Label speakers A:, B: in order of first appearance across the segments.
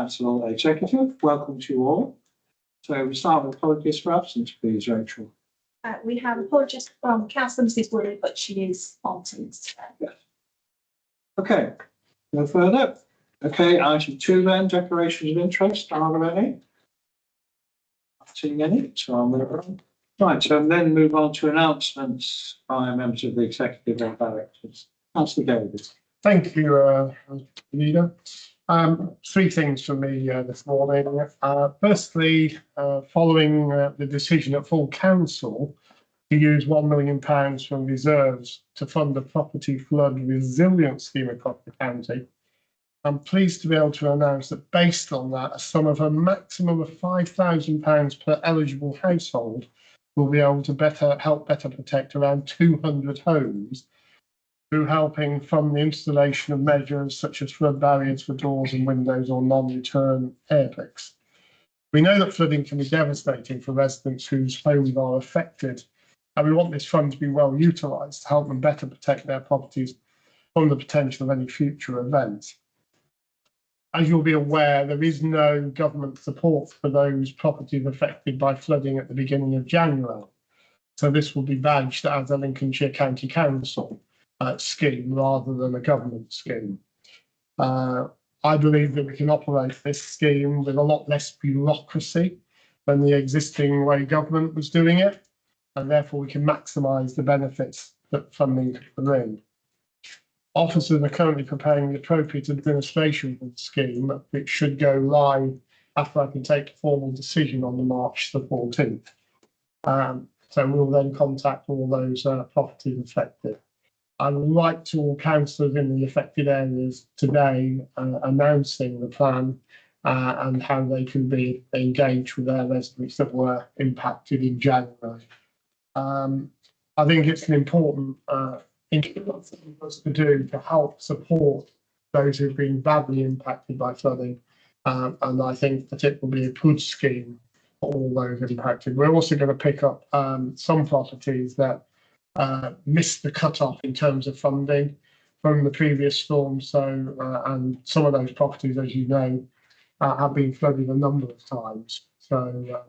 A: Council Executive. Welcome to you all. So we start with apologies for absence, please, Rachel.
B: We have apologies from Councillor Mrs. Wooley, but she is on Teams today.
A: Yes. Okay, no further. Okay, item 2 then, declarations of interest. Are there any? Not seeing any, so I'll move on. Right, so then move on to announcements by members of the executive and directors. Councillor Davies.
C: Thank you, Leader. 3 things from me this morning. Firstly, following the decision at full council to use £1 million from reserves to fund the property flood resilience scheme across the county, I'm pleased to be able to announce that based on that, a sum of a maximum of £5,000 per eligible household will be able to help better protect around 200 homes through helping fund the installation of measures such as flood barriers for doors and windows or non-return air bricks. We know that flooding can be devastating for residents whose homes are affected, and we want this fund to be well utilised to help them better protect their properties from the potential of any future events. As you'll be aware, there is no government support for those properties affected by flooding at the beginning of January, so this will be badged as a Lincolnshire County Council scheme rather than a government scheme. I believe that we can operate this scheme with a lot less bureaucracy than the existing way government was doing it, and therefore we can maximise the benefits that funding can bring. Officers are currently preparing the appropriate administration for the scheme, which should go live after I can take a formal decision on March the 14th. So we'll then contact all those properties affected. I would write to all councillors in the affected areas today announcing the plan and how they can be engaged with their residents that were impacted in January. I think it's an important thing for us to do to help support those who've been badly impacted by flooding, and I think that it will be a good scheme for all those impacted. We're also going to pick up some properties that missed the cut-off in terms of funding from the previous storm. So, and some of those properties, as you know, have been flooded a number of times. So,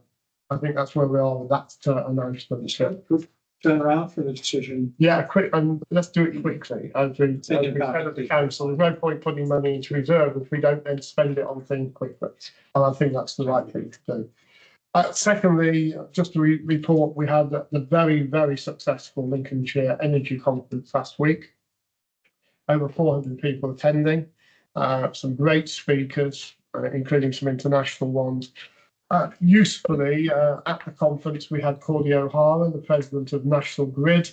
C: I think that's where we are with that announcement.
A: Good turn around for the decision.
C: Yeah, quick, and let's do it quickly. As we said at the council, there's no point putting money into reserve if we don't then spend it on things quickly. And I think that's the right thing to do. Secondly, just to report, we had the very, very successful Lincolnshire Energy Conference last week. Over 400 people attending, some great speakers, including some international ones. Usefully, at the conference, we had Cordy O'Hara, the president of National Grid,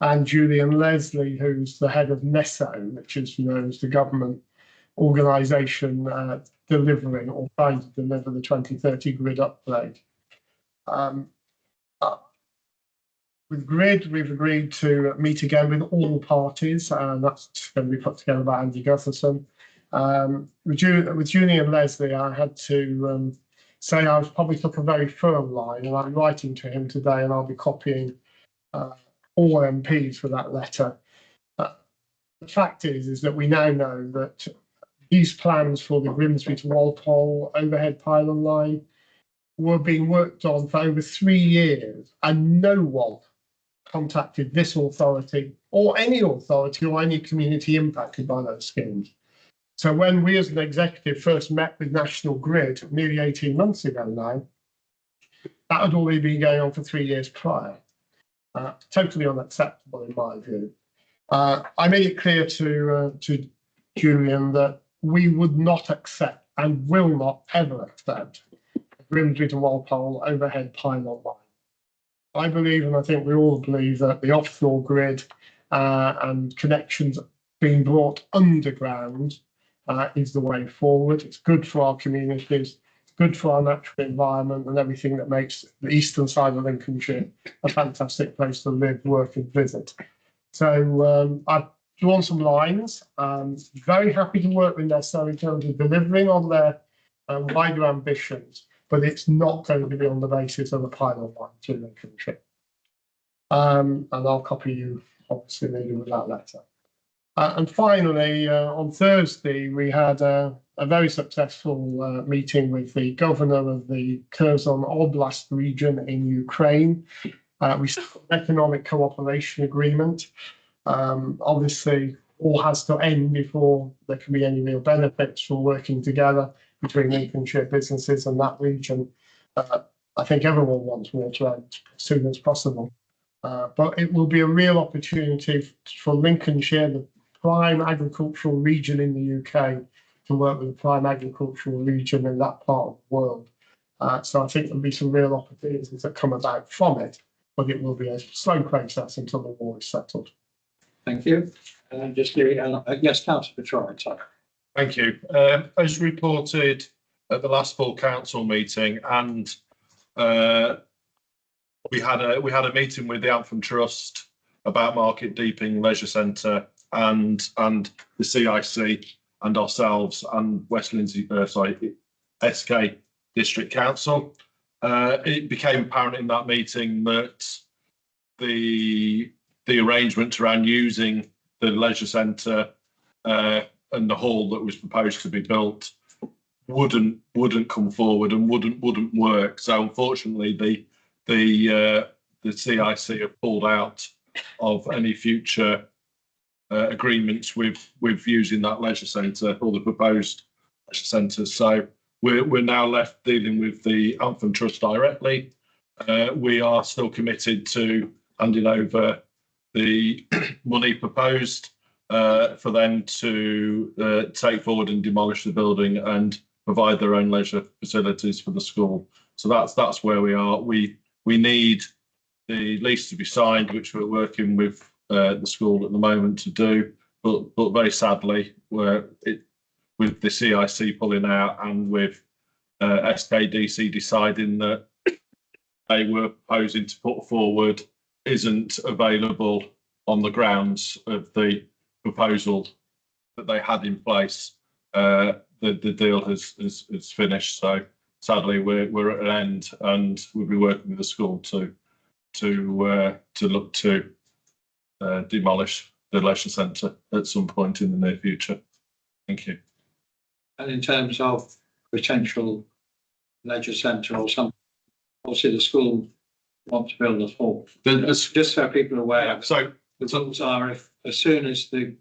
C: and Julian Leslie, who's the head of NESO, which is, you know, is the government organisation delivering or trying to deliver the 2030 grid upgrade. With Grid, we've agreed to meet again with all parties, and that's going to be put together by Andy Gutherson. With Julian Leslie, I had to say I probably took a very firm line, and I'm writing to him today, and I'll be copying all MPs for that letter. The fact is that we now know that these plans for the Grimsby to Walpole overhead pylon line were being worked on for over 3 years, and no one contacted this authority or any community impacted by those schemes. So when we as an executive first met with National Grid nearly 18 months ago now, that had already been going on for 3 years prior. Totally unacceptable in my view. I made it clear to Julian that we would not accept and will not ever accept Grimsby to Walpole overhead pylon line. I believe, and I think we all believe, that the offshore grid and connections being brought underground is the way forward. It's good for our communities, it's good for our natural environment and everything that makes the eastern side of Lincolnshire a fantastic place to live, work and visit. So I've drawn some lines. Very happy to work with NESO in terms of delivering on their wider ambitions, but it's not going to be on the basis of a pylon line to Lincolnshire. And I'll copy you, obviously, with that letter. And finally, on Thursday, we had a very successful meeting with the governor of the Kherson Oblast region in Ukraine. We signed an economic cooperation agreement. Obviously, all has to end before there can be any real benefits from working together between Lincolnshire businesses and that region. I think everyone wants war to end as soon as possible. But it will be a real opportunity for Lincolnshire, the prime agricultural region in the UK, to work with the prime agricultural region in that part of the world. So I think there'll be some real opportunities that come about from it, but it will be a slow process until the war is settled.
A: Thank you. Yes, Councillor Fitzroy, sorry.
D: Thank you. As reported at the last full council meeting, and we had a meeting with the Anthem Trust about Market Deeping Leisure Centre and the CIC and ourselves and West Lindsey, SK District Council. It became apparent in that meeting that the arrangements around using the leisure centre and the hall that was proposed to be built wouldn't come forward and wouldn't work. So unfortunately, the CIC have pulled out of any future agreements with using that leisure centre or the proposed leisure centres. So we're now left dealing with the Anthem Trust directly. We are still committed to handing over the money proposed for them to take forward and demolish the building and provide their own leisure facilities for the school. So that's where we are. We need the lease to be signed, which we're working with the school at the moment to do, but very sadly, with the CIC pulling out and with SKDC deciding that they were proposing to put forward isn't available on the grounds of the proposal that they had in place. The deal has finished. So sadly, we're at an end, and we'll be working with the school to look to demolish the leisure centre at some point in the near future. Thank you.
A: And in terms of potential leisure centre or something, obviously the school want to build a hall. Just so people are aware.
D: So
A: the rules are, if as soon as the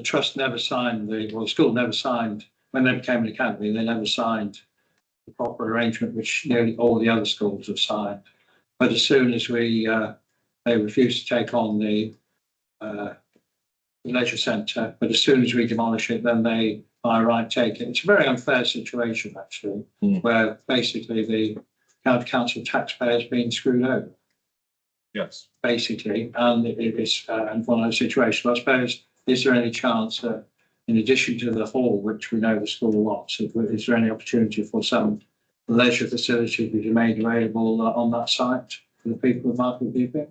A: trust never signed the school never signed when they became an academy, they never signed the proper arrangement which nearly all the other schools have signed. But as soon as they refused to take on the leisure centre, but as soon as we demolish it, then they by right take it. It's a very unfair situation actually, where basically the county council taxpayers being screwed over.
D: yes.
A: Basically, and it is one of those situations. I suppose, is there any chance that, in addition to the hall, which we know the school wants, is there any opportunity for some leisure facility to be made available on that site for the people of Market Deeping,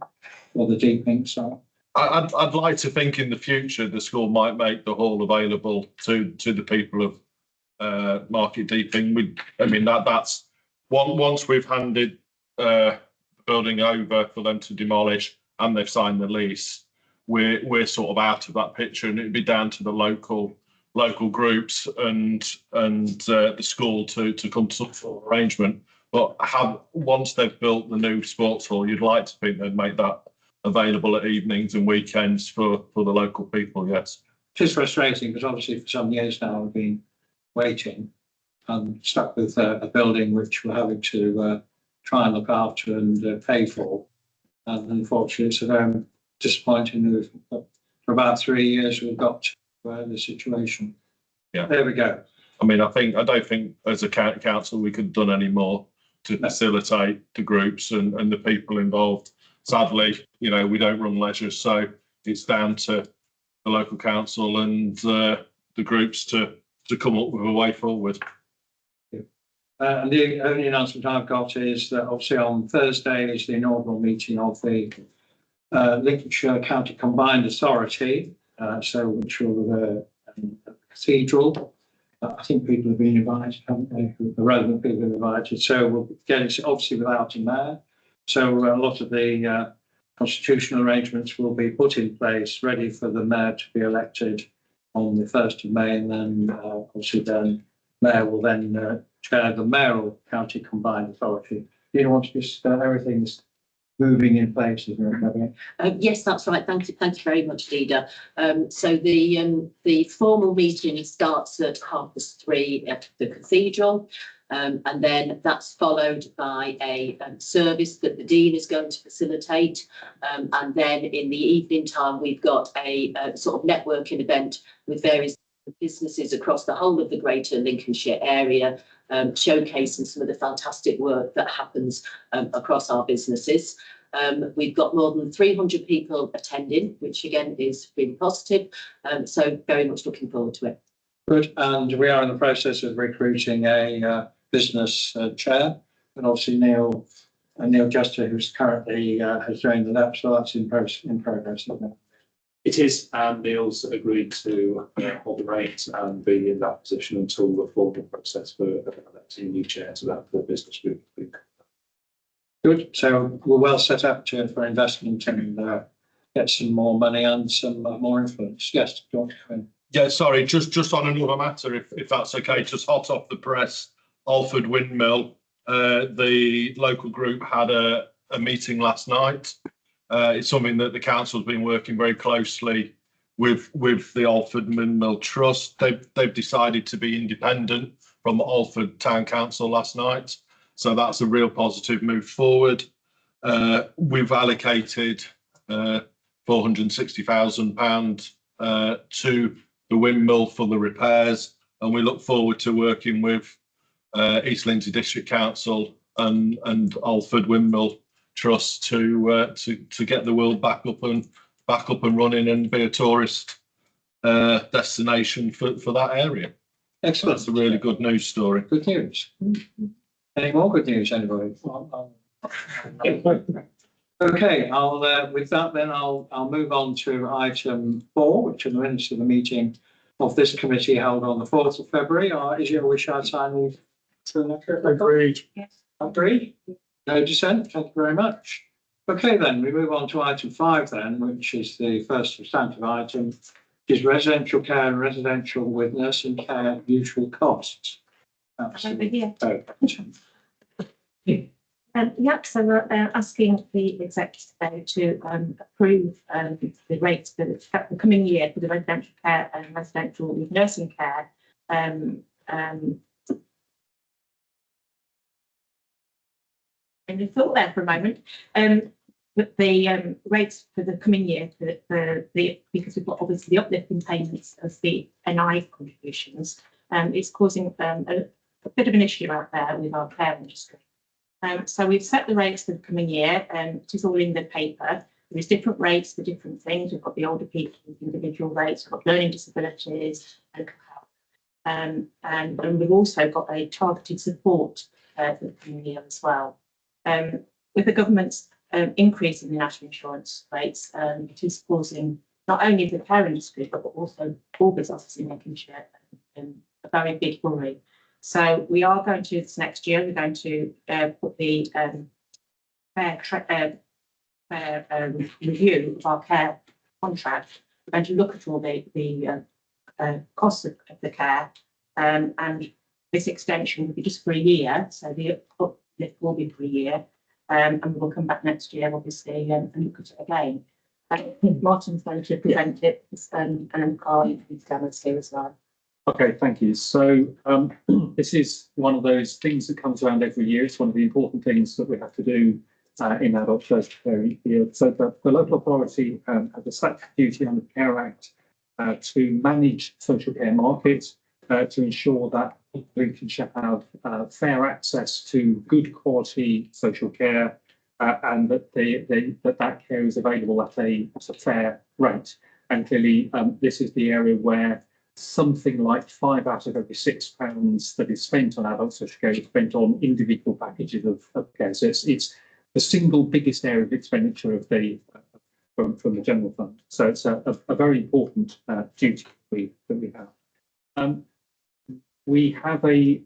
A: or the Deeping site?
D: I'd like to think in the future the school might make the hall available to the people of Market Deeping. I mean that's once we've handed the building over for them to demolish and they've signed the lease, we're sort of out of that picture, and it'd be down to the local groups and the school to come to some sort of arrangement. But once they've built the new sports hall, you'd like to think they'd make that available at evenings and weekends for the local people. Yes,
A: It is frustrating because obviously for some years now we've been waiting and stuck with a building which we're having to try and look after and pay for. And unfortunately, it's very disappointing. For about 3 years, we've got to the situation.
D: Yeah.
A: There we go.
D: I mean, I don't think as a county council we could have done any more to facilitate the groups and the people involved. Sadly, we don't run leisure, so it's down to the local council and the groups to come up with a way forward.
A: And the only announcement I've got is that obviously on Thursday is the inaugural meeting of the Lincolnshire County Combined Authority, which will the cathedral. I think people have been invited, haven't they? The relevant people have been invited. So we'll get it obviously without a mayor. So a lot of the constitutional arrangements will be put in place, ready for the mayor to be elected on the 1st of May, and then obviously then Mayor will then chair the mayoral county combined authority. Do you want to just everything's moving in place, isn't it?
E: Yes, that's right. Thank you very much, Leader. So the formal meeting starts at 3:30 at the cathedral, and then that's followed by a service that the Dean is going to facilitate, and then in the evening time we've got a sort of networking event with various businesses across the whole of the Greater Lincolnshire area, showcasing some of the fantastic work that happens across our businesses. We've got more than 300 people attending, which again is really positive. So very much looking forward to it.
A: Good, and we are in the process of recruiting a business chair, and obviously Neil Juster, who's currently has joined the NEP, so that's in progress, isn't it?
F: It is, and Neil's agreed to hold the reins and be in that position until the formal process for electing a new chair to that for business group.
A: Good, so we're well set up for investment and get some more money and some more influence. Yes, George.
D: Yeah, sorry, just on another matter, if that's okay, just hot off the press, Alford Windmill, the local group had a meeting last night. It's something that the council's been working very closely with the Alford Windmill Trust. They've decided to be independent from Alford Town Council last night, so that's a real positive move forward. We've allocated £460,000 to the windmill for the repairs, and we look forward to working with East Lindsey District Council and Alford Windmill Trust to get the world back up and running and be a tourist destination for that area.
A: Excellent.
D: That's a really good news story.
A: Good news. Any more good news, anybody? Okay, I'll with that then I'll move on to item 4, which are the minutes of the meeting of this committee held on the 4th of February. Is your wish I sign these?
C: Agreed.
A: Agreed? No dissent, thank you very much. Okay then, we move on to item 5 then, which is the first substantive item, which is residential care and residential with nursing care mutual costs.
B: Over here.
A: Oh.
B: Yep, so we're asking the executive to approve the rates for the coming year for the residential care and residential with nursing care. And you thought there for a moment. But the rates for the coming year because we've got obviously the uplift in payments of the NI contributions, it's causing a bit of an issue out there with our care industry. So we've set the rates for the coming year, and it is all in the paper. There's different rates for different things. We've got the older people with individual rates, we've got learning disabilities, mental health. And we've also got a targeted support for the coming year as well. With the government's increase in the national insurance rates, it is causing not only the care industry, but also all businesses in Lincolnshire a very big worry. So we are going to, this next year, we're going to put the fair review of our care contract. We're going to look at all the costs of the care, and this extension will be just for a year. So the uplift will be for a year, and we'll come back next year, obviously, and look at it again. Martin's going to present it, and Carl is going to here as well.
F: Okay, thank you. So this is one of those things that comes around every year. It's one of the important things that we have to do in adult social care each year. So the local authority has a statutory duty under the Care Act to manage social care markets, to ensure that people can have fair access to good quality social care, and that that care is available at a fair rate. And clearly, this is the area where something like 5 out of every £6 that is spent on adult social care is spent on individual packages of care. So it's the single biggest area of expenditure of from the general fund. So it's a very important duty that we have. We have a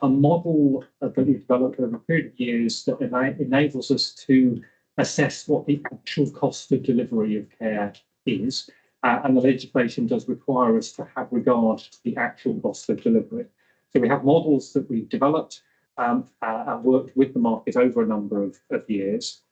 F: model that we've developed over a period of years that enables us to assess what the actual cost of delivery of care is, and the legislation does require us to have regard to the actual cost of delivery. So we have models that we've developed and worked with the market over a number of years.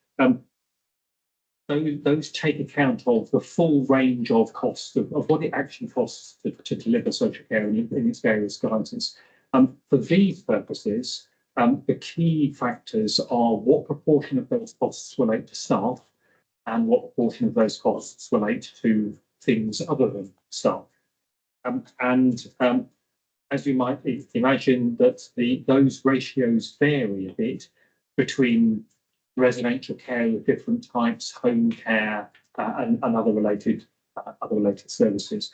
F: Those take account of the full range of costs of what it actually costs to deliver social care in its various guises. For these purposes, the key factors are what proportion of those costs relate to staff and what proportion of those costs relate to things other than staff. As you might imagine, that those ratios vary a bit between residential care of different types, home care, and other related services.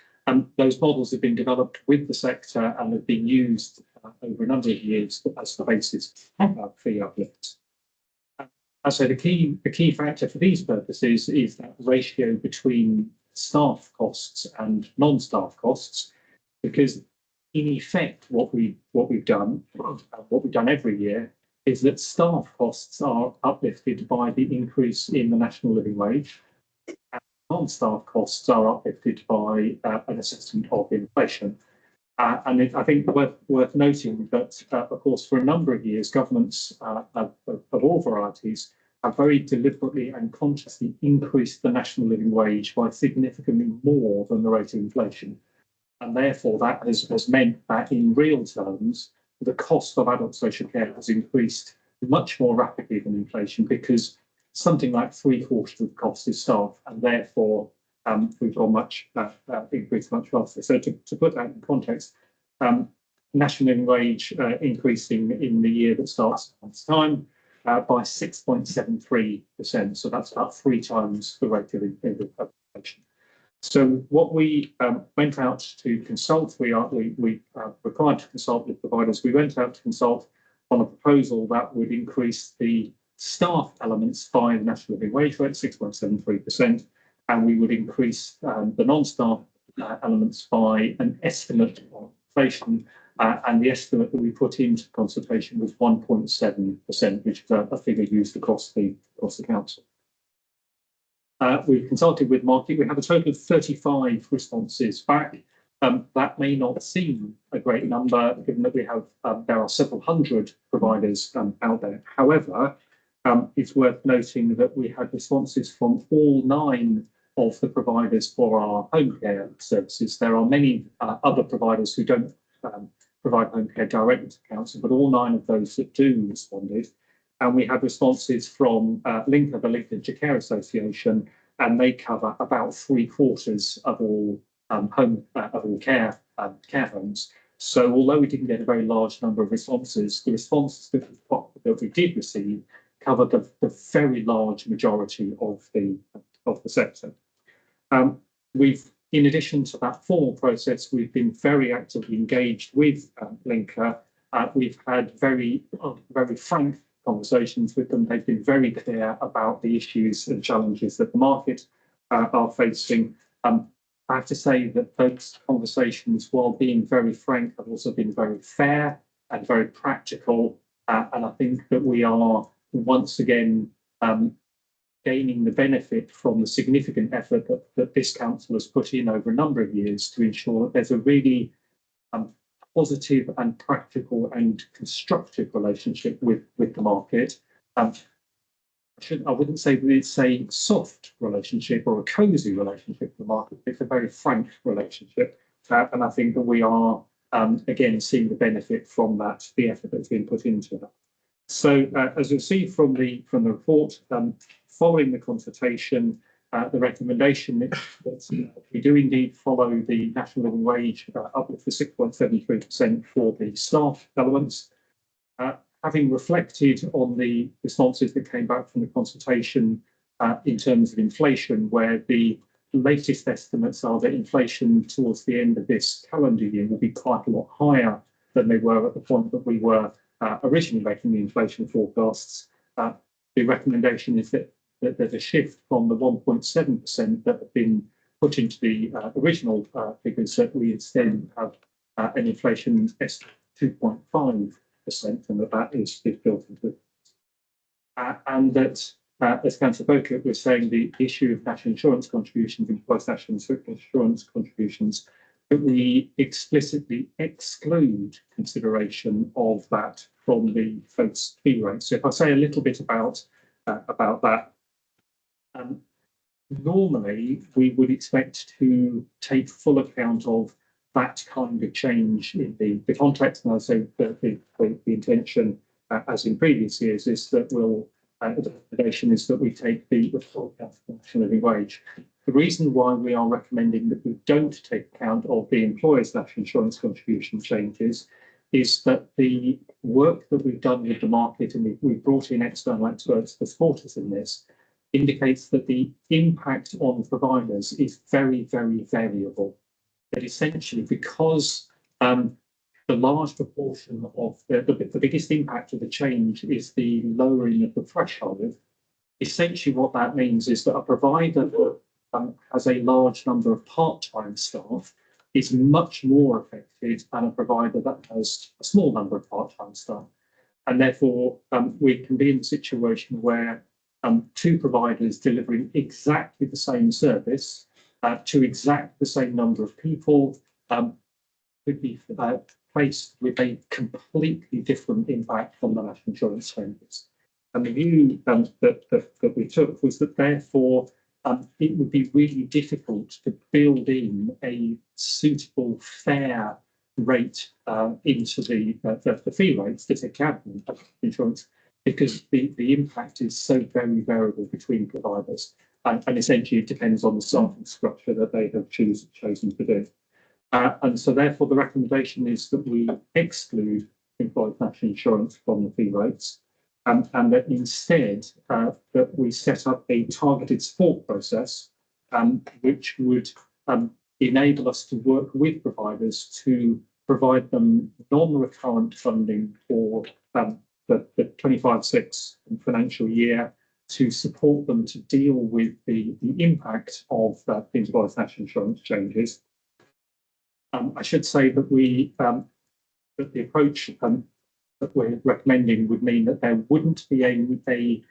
F: Those models have been developed with the sector and have been used over a number of years as the basis of fee uplifts. And so the key factor for these purposes is that ratio between staff costs and non-staff costs, because in effect, what we've done every year is that staff costs are uplifted by the increase in the national living wage, and non-staff costs are uplifted by an assessment of inflation. I think worth noting that, of course, for a number of years, governments of all varieties have very deliberately and consciously increased the national living wage by significantly more than the rate of inflation. And therefore, that has meant that in real terms, the cost of adult social care has increased much more rapidly than inflation, because something like 3/4 of the cost is staff, and therefore we've got increased much faster. So to put that in context, national living wage increasing in the year that starts next time by 6.73%. So that's about 3 times the rate of inflation. So what we went out to consult, we required to consult with providers. We went out to consult on a proposal that would increase the staff elements by the national living wage rate, 6.73%, and we would increase the non-staff elements by an estimate of inflation, and the estimate that we put into consultation was 1.7%, which is a figure used across the council. We've consulted with market. We have a total of 35 responses back. That may not seem a great number, given that we have there are several hundred providers out there. However, it's worth noting that we had responses from all 9 of the providers for our home care services. There are many other providers who don't provide home care directly to council, but all 9 of those that do responded. And we had responses from LINCA, the Lincolnshire Care Association, and they cover about 3/4 of all care homes. So although we didn't get a very large number of responses, the responses that we did receive covered the very large majority of the sector. In addition to that formal process, we've been very actively engaged with LINCA. We've had very frank conversations with them. They've been very clear about the issues and challenges that the market are facing. I have to say that those conversations, while being very frank, have also been very fair and very practical. And I think that we are once again gaining the benefit from the significant effort that this council has put in over a number of years to ensure that there's a really positive and practical and constructive relationship with the market. I wouldn't say that it's a soft relationship or a cosy relationship with the market. It's a very frank relationship, and I think that we are again seeing the benefit from that, the effort that's been put into that. So, as you'll see from the report, following the consultation, the recommendation that we do indeed follow the national living wage uplift for 6.73% for the staff elements. Having reflected on the responses that came back from the consultation in terms of inflation, where the latest estimates are that inflation towards the end of this calendar year will be quite a lot higher than they were at the point that we were originally making the inflation forecasts. The recommendation is that there's a shift from the 1.7% that have been put into the original figures, that we instead have an inflation estimate of 2.5%, and that is built into it. And that as Councillor Beauclerk was saying, the issue of national insurance contributions, employees' national insurance contributions, that we explicitly exclude consideration of that from the folks' fee rate. So if I say a little bit about that, normally we would expect to take full account of that kind of change in the context, and I say the intention, as in previous years, is that we'll the recommendation is that we take the full account of the national living wage. The reason why we are recommending that we don't take account of the employer's national insurance contribution changes is that the work that we've done with the market, and we've brought in external experts to support us in this, indicates that the impact on providers is very, very variable. That essentially, because the large proportion of the biggest impact of the change is the lowering of the threshold, essentially what that means is that a provider that has a large number of part-time staff is much more affected than a provider that has a small number of part-time staff. And therefore, we can be in a situation where two providers delivering exactly the same service to exactly the same number of people could be faced with a completely different impact from the national insurance changes. And the view that we took was that therefore it would be really difficult to build in a suitable, fair rate into the fee rates to take out insurance, because the impact is so very variable between providers. And essentially it depends on the staffing structure that they have chosen to do. And so therefore the recommendation is that we exclude employers' national insurance from the fee rates, and that instead that we set up a targeted support process which would enable us to work with providers to provide them non-recurrent funding for the 25-26 financial year to support them to deal with the impact of the employers' national insurance changes. I should say that that the approach that we're recommending would mean that there wouldn't be a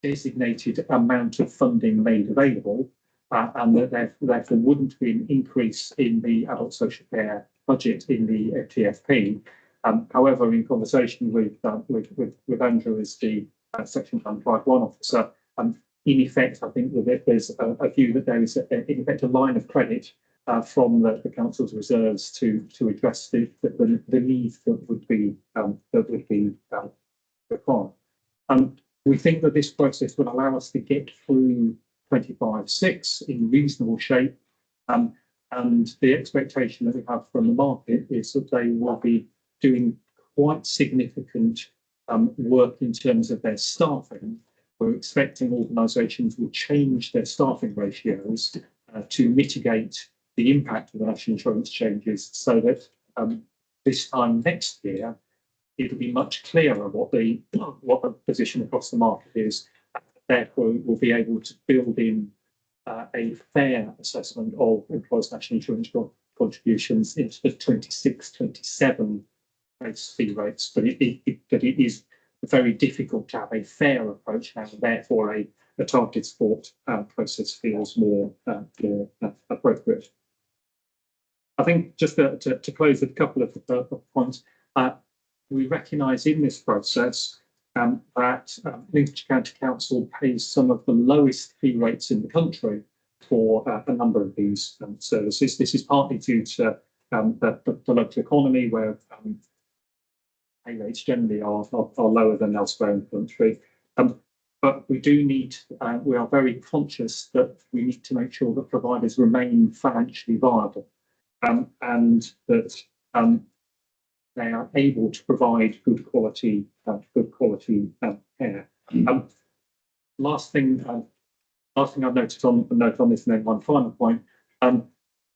F: designated amount of funding made available, and that therefore wouldn't be an increase in the adult social care budget in the TFP. However, in conversation with Andrew as the Section 151 officer, in effect, I think that there's a view that there is in effect a line of credit from the council's reserves to address the need that would be required. We think that this process will allow us to get through 25-6 in reasonable shape, and the expectation that we have from the market is that they will be doing quite significant work in terms of their staffing. We're expecting organisations will change their staffing ratios to mitigate the impact of the national insurance changes, so that this time next year it'll be much clearer what the position across the market is. Therefore, we'll be able to build in a fair assessment of employers' national insurance contributions into the 26-27 base fee rates, but it is very difficult to have a fair approach now, and therefore a targeted support process feels more appropriate. I think just to close with a couple of points, we recognise in this process that Lincolnshire County Council pays some of the lowest fee rates in the country for a number of these services. This is partly due to the local economy, where pay rates generally are lower than elsewhere in the country. But we do need, we are very conscious that we need to make sure that providers remain financially viable, and that they are able to provide good quality care. Last thing I've noted on this, and then one final point.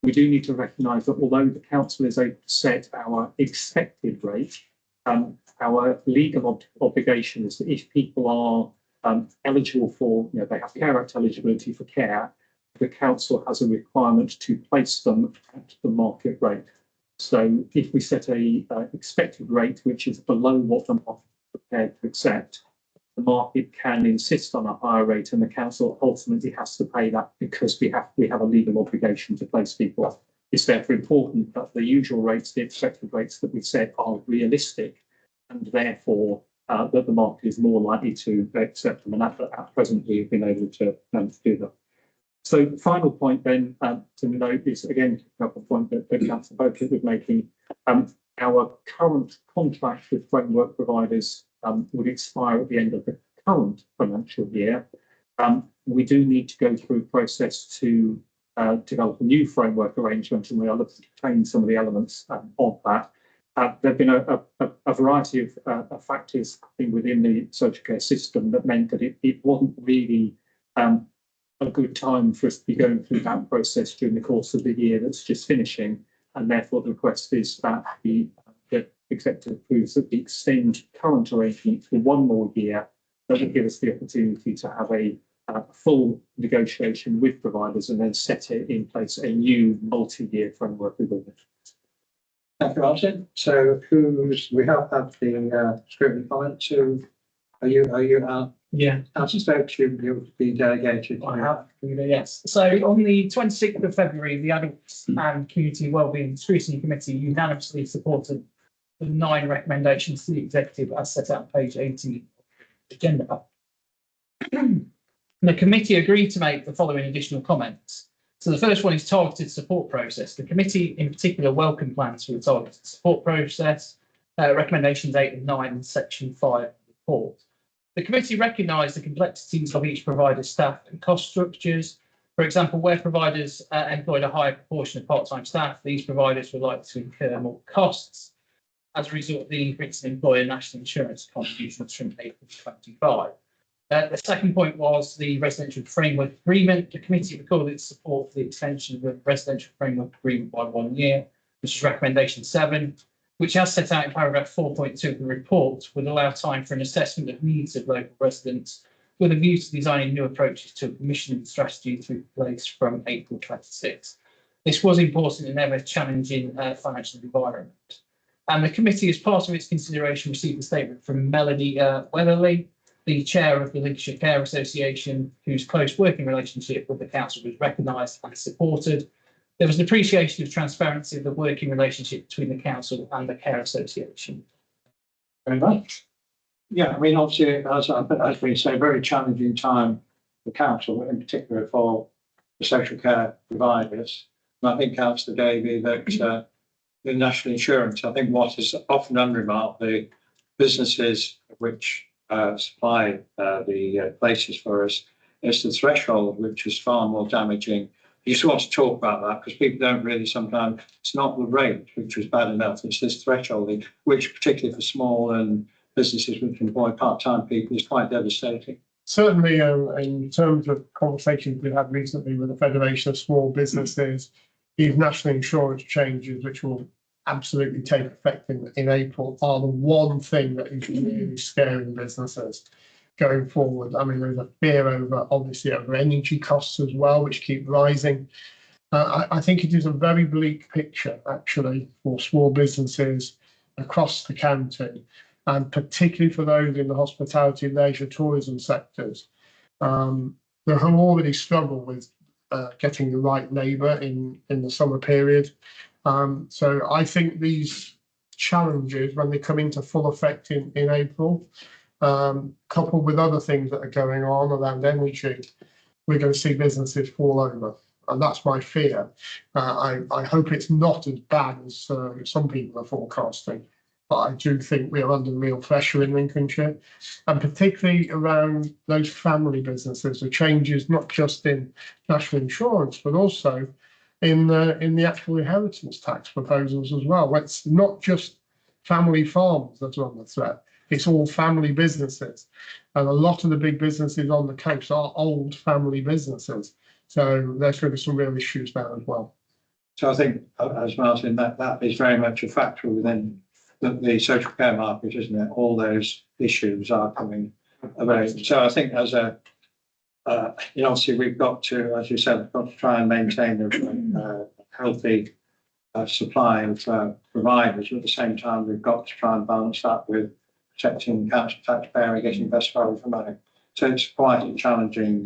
F: We do need to recognise that although the council is able to set our expected rate, our legal obligation is that if people are eligible for, they have Care Act eligibility for care, the council has a requirement to place them at the market rate. So if we set a expected rate which is below what the market is prepared to accept, the market can insist on a higher rate, and the council ultimately has to pay that because we have a legal obligation to place people. It's therefore important that the usual rates, the expected rates that we've set, are realistic, and therefore that the market is more likely to accept them. And at present, we've been able to do that. So, final point then to note is again a point that Councillor Beauclerk was making. Our current contract with framework providers would expire at the end of the current financial year. We do need to go through a process to develop a new framework arrangement, and we are looking to change some of the elements of that. There have been a variety of factors within the social care system that meant that it wasn't really a good time for us to be going through that process during the course of the year that's just finishing, and therefore the request is that the executive approves that we extend current arrangement for one more year. That will give us the opportunity to have a full negotiation with providers and then set it in place a new multi-year framework agreement.
A: Thank you, Martin. So we have had the scrutiny comment to, are you
G: Yeah,
A: out of scope, you'll be delegated?
G: I have. Yes. So on the 26th of February, the Adults and Community Wellbeing Scrutiny Committee unanimously supported the 9 recommendations to the executive as set out on page 18 of the agenda. The committee agreed to make the following additional comments. So the first one is targeted support process. The committee in particular welcome plans for the targeted support process, recommendations 8 and 9 in section 5 of the report. The committee recognised the complexities of each provider's staff and cost structures. For example, where providers employed a higher proportion of part-time staff, these providers were likely to incur more costs as a result of the increase in employer national insurance contributions from April 25. The second point was the residential framework agreement. The committee recorded its support for the extension of the residential framework agreement by 1 year, which is recommendation 7, which, as set out in paragraph 4.2 of the report, would allow time for an assessment of needs of local residents with a view to designing new approaches to a commissioning strategy to be placed from April 26. This was important in an ever challenging financial environment. And the committee, as part of its consideration, received a statement from Melody Weatherly, the chair of the Lincolnshire Care Association, whose close working relationship with the council was recognised and supported. There was an appreciation of transparency of the working relationship between the council and the Care Association.
A: Very much. Yeah, I mean, obviously, as we say, very challenging time for council, in particular for the social care providers. And I think, Councillor Davey, that the national insurance, I think what is often unremarked, the businesses which supply the places for us, is the threshold, which is far more damaging. You just want to talk about that because people don't really sometimes, it's not the rate, which was bad enough, it's this threshold, which particularly for small and businesses which employ part-time people is quite devastating.
C: Certainly, in terms of conversations we've had recently with the Federation of Small Businesses, these national insurance changes, which will absolutely take effect in April, are the one thing that is really scaring businesses going forward. I mean, there's a fear over energy costs as well, which keep rising. I think it is a very bleak picture, actually, for small businesses across the county, and particularly for those in the hospitality, leisure, tourism sectors that have already struggled with getting the right labour in the summer period. So I think these challenges, when they come into full effect in April, coupled with other things that are going on around energy, we're going to see businesses fall over. And that's my fear. I hope it's not as bad as some people are forecasting. But I do think we are under real pressure in Lincolnshire, and particularly around those family businesses. The changes not just in national insurance, but also in the actual inheritance tax proposals as well. It's not just family farms that are under threat. It's all family businesses, and a lot of the big businesses on the coast are old family businesses. So there's going to be some real issues there as well.
A: So I think, as Martin, that is very much a factor within the social care market, isn't it? All those issues are coming about. So I think as obviously we've got to, as you said, we've got to try and maintain a healthy supply of providers. At the same time, we've got to try and balance that with protecting council taxpayer and getting best value for money. So it's quite a challenging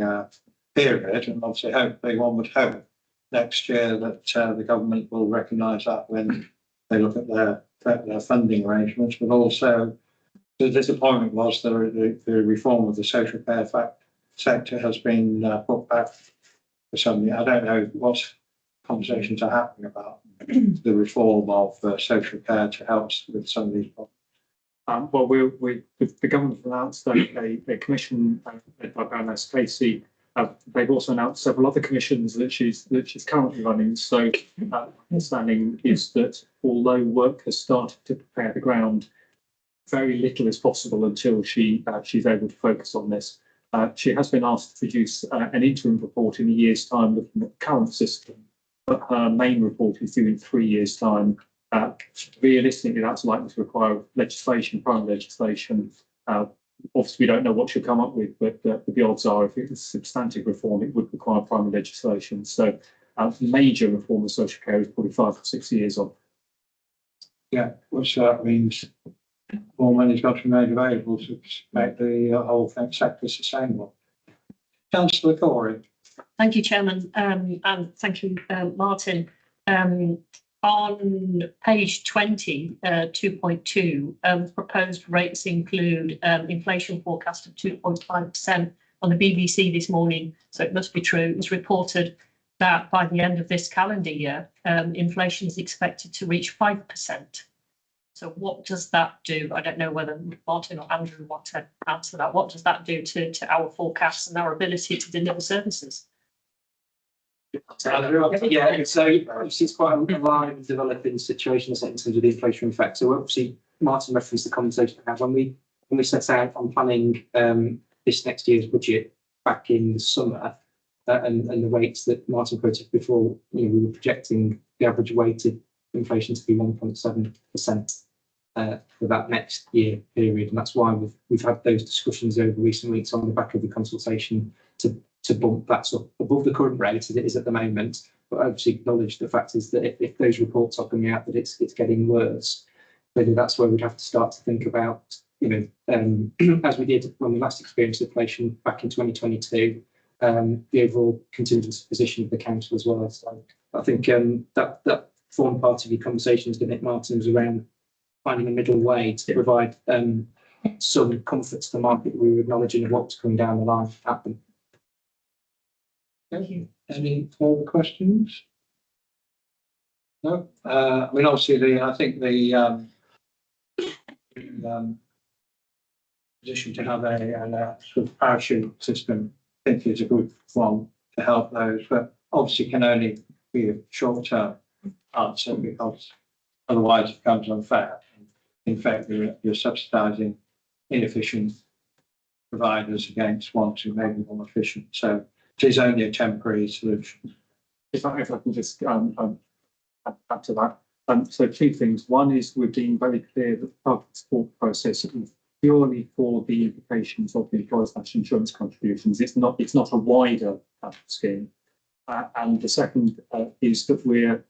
A: period, and obviously hopefully one would hope next year that the government will recognise that when they look at their funding arrangements, but also the disappointment was the reform of the social care sector has been put back for something. I don't know what conversations are happening about the reform of social care to help with some of these problems.
F: Well, the government announced a commission led by Baroness Casey. They've also announced several other commissions that she's currently running. So, understanding is that although work has started to prepare the ground, very little is possible until she's able to focus on this. She has been asked to produce an interim report in a year's time looking at the current system, but her main report is due in 3 years' time. Realistically, that's likely to require legislation, primary legislation. Obviously, we don't know what she'll come up with, but the odds are if it's substantive reform, it would require primary legislation. So, major reform of social care is probably 5 or 6 years off.
A: Yeah, which means more money's got to be made available to make the whole sector sustainable. Councillor Corey.
H: Thank you, Chairman, and thank you, Martin. On page 20, 2.2, proposed rates include inflation forecast of 2.5% on the BBC this morning, so it must be true. It's reported that by the end of this calendar year, inflation is expected to reach 5%. So what does that do? I don't know whether Martin or Andrew want to answer that. What does that do to our forecasts and our ability to deliver services?
I: Yeah, so obviously it's quite a live and developing situation in terms of the inflation effect. So obviously Martin referenced the conversation we had when we set out on planning this next year's budget back in the summer, and the rates that Martin quoted before. We were projecting the average weighted inflation to be 1.7% for that next year period, and that's why we've had those discussions over recent weeks on the back of the consultation to bump that up above the current rate as it is at the moment. But obviously acknowledge the fact is that if those reports are coming out that it's getting worse, then that's where we'd have to start to think about, as we did when we last experienced inflation back in 2022, the overall contingency position of the council as well. So I think that formed part of your conversations, didn't it, Martin, was around finding a middle way to provide some comfort to the market. We were acknowledging of what was coming down the line to happen.
A: Thank you. Any further questions? No. I mean, obviously, I think the position to have a sort of parachute system, I think, is a good one to help those, but obviously can only be a short-term answer because otherwise it becomes unfair. In fact, you're subsidising inefficient providers against ones who may be more efficient. So it is only a temporary solution.
F: If I can just add to that. So 2 things. One is we're being very clear that the public support process is purely for the implications of the employer's national insurance contributions. It's not a wider scheme. And the second is that we're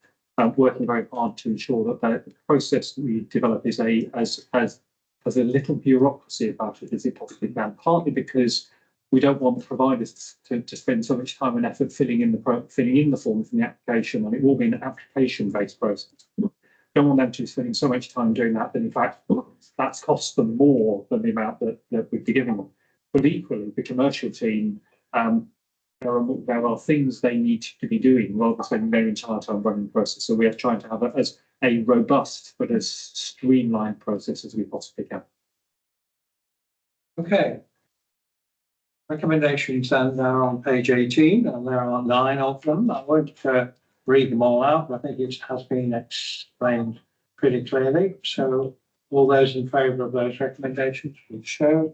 F: working very hard to ensure that the process we develop is as a little bureaucracy about it as it possibly can. Partly because we don't want the providers to spend so much time and effort filling in the forms in the application, and it will be an application-based process. We don't want them to be spending so much time doing that in fact that's cost them more than the amount that we'd be giving them. But equally, the commercial team, there are things they need to be doing rather than spending their entire time running the process. So we are trying to have it as a robust but as streamlined process as we possibly can.
A: Okay. Recommendations then are on page 18, and there are 9 of them. I won't read them all out, but I think it has been explained pretty clearly. So all those in favour of those recommendations will show.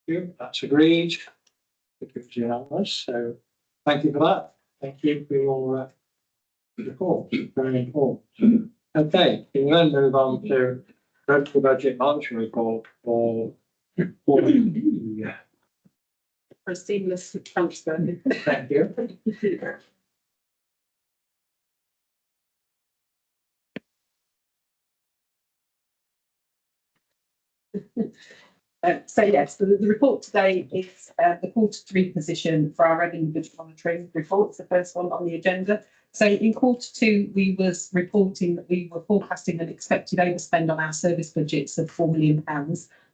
A: That's agreed. It's unanimous. So thank you for that. Thank you for your report. Very important. Okay, we will then move on to local budget monitoring report for
J: For seamless transfer.
A: Thank you.
J: So yes, the report today is the Q3 position for our revenue budget monitoring report. It's the first one on the agenda. So in Q2, we was reporting that we were forecasting an expected overspend on our service budgets of £4 million.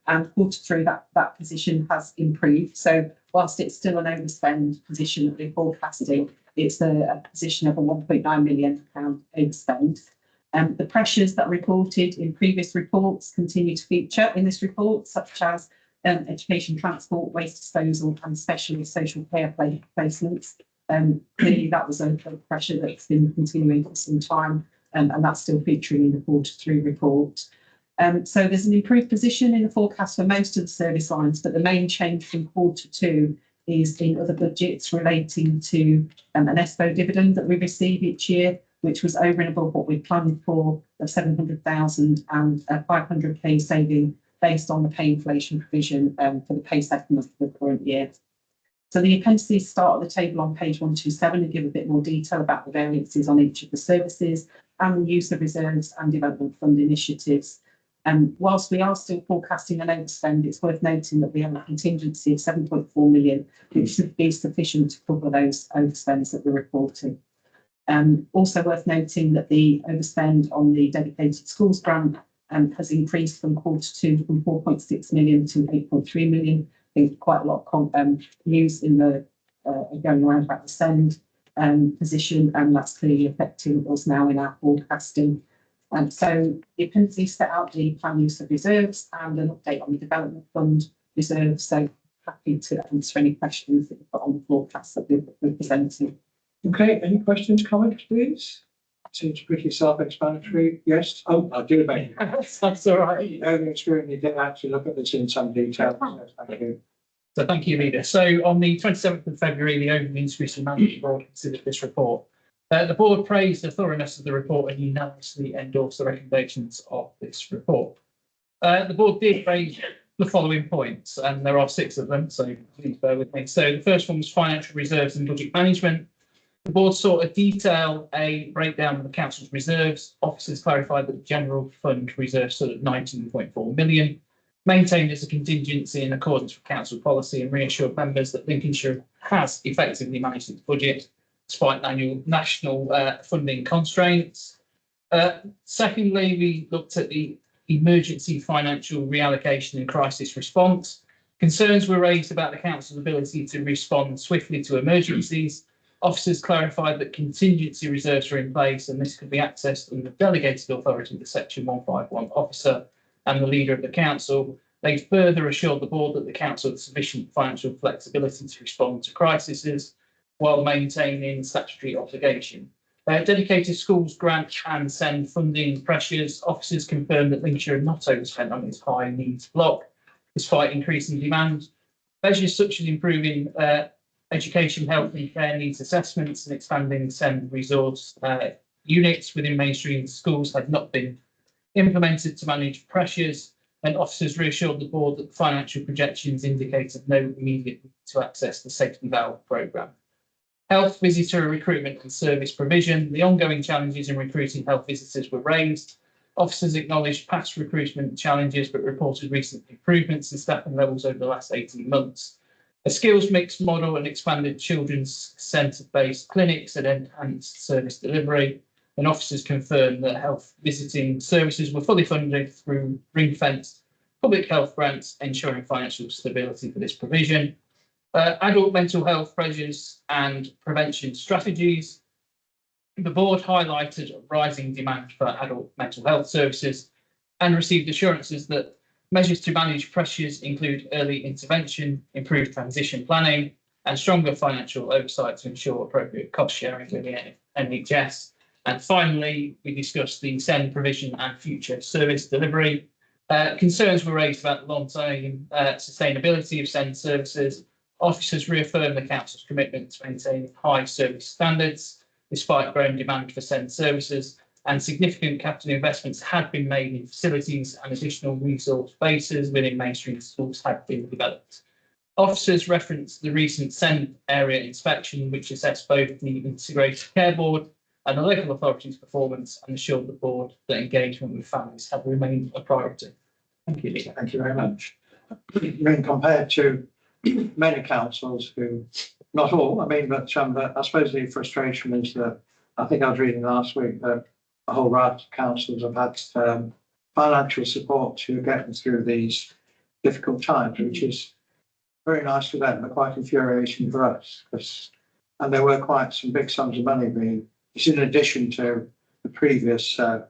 J: And Q3, that position has improved. So whilst it's still an overspend position that we're forecasting, it's a position of a £1.9 million overspend. The pressures that are reported in previous reports continue to feature in this report, such as education, transport, waste disposal, and specialist social care placements. Clearly, that was a pressure that's been continuing for some time, and that's still featuring in the Q3 report. So there's an improved position in the forecast for most of the service lines, but the main change from Q2 is in other budgets relating to an ESPO dividend that we receive each year, which was over and above what we planned for, of 700,000 and a 500k saving based on the pay inflation provision for the pay settlement for the current year. So the appendices start at the table on page 127 and give a bit more detail about the variances on each of the services and the use of reserves and development fund initiatives. Whilst we are still forecasting an overspend, it's worth noting that we have a contingency of 7.4 million, which should be sufficient to cover those overspends that we're reporting. Also worth noting that the overspend on the dedicated schools grant has increased from Q2 from 4.6 million to 8.3 million. I think quite a lot of news in the going around about the SEND position, and that's clearly affecting us now in our forecasting. So the appendices set out the plan use of reserves and an update on the development fund reserves. So happy to answer any questions that you've got on the forecast that we're presenting.
A: Okay, any questions, comments, please? Seems pretty self-explanatory. Yes. Oh, I'll do it back.
G: That's all right.
A: Over experience, you did actually look at this in some detail. Thank you.
G: So thank you, Leader. So on the 27th of February, the Overview Institution Management Board considered this report. The board praised the thoroughness of the report and unanimously endorsed the recommendations of this report. The board did raise the following points, and there are 6 of them, so please bear with me. So the first one was financial reserves and budget management. The board sought a breakdown of the council's reserves. Officers clarified that the general fund reserve stood at 19.4 million, maintained as a contingency in accordance with council policy, and reassured members that Lincolnshire has effectively managed its budget despite national funding constraints. Secondly, we looked at the emergency financial reallocation and crisis response. Concerns were raised about the council's ability to respond swiftly to emergencies. Officers clarified that contingency reserves are in place and this could be accessed under the delegated authority of the Section 151 officer and the leader of the council. They further assured the board that the council had sufficient financial flexibility to respond to crises while maintaining statutory obligation. Dedicated schools grant and SEND funding pressures. Officers confirmed that Lincolnshire had not overspent on its high needs block, despite increasing demand. Measures such as improving education, health and care needs assessments and expanding SEND resource units within mainstream schools had not been implemented to manage pressures, and officers reassured the board that the financial projections indicated no immediate need to access the safety valve programme. Health visitor recruitment and service provision. The ongoing challenges in recruiting health visitors were raised. Officers acknowledged past recruitment challenges but reported recent improvements in staffing levels over the last 18 months. A skills mix model and expanded children's centre-based clinics and enhanced service delivery. And officers confirmed that health visiting services were fully funded through ring-fenced public health grants, ensuring financial stability for this provision. Adult mental health pressures and prevention strategies. The board highlighted rising demand for adult mental health services and received assurances that measures to manage pressures include early intervention, improved transition planning, and stronger financial oversight to ensure appropriate cost sharing with the NHS. And finally, we discussed the SEND provision and future service delivery. Concerns were raised about the long-term sustainability of SEND services. Officers reaffirmed the council's commitment to maintaining high service standards despite growing demand for SEND services, and significant capital investments had been made in facilities and additional resource bases within mainstream schools had been developed. Officers referenced the recent SEND area inspection, which assessed both the Integrated Care Board and the local authority's performance, and assured the board that engagement with families had remained a priority. Thank you, Leader.
A: Thank you very much. When compared to many councils who, not all, I mean, but I suppose the frustration is that, I think I was reading last week that a whole raft of councils have had financial support to get them through these difficult times, which is very nice for them, but quite infuriating for us. And there were quite some big sums of money being, it's in addition to the previous grant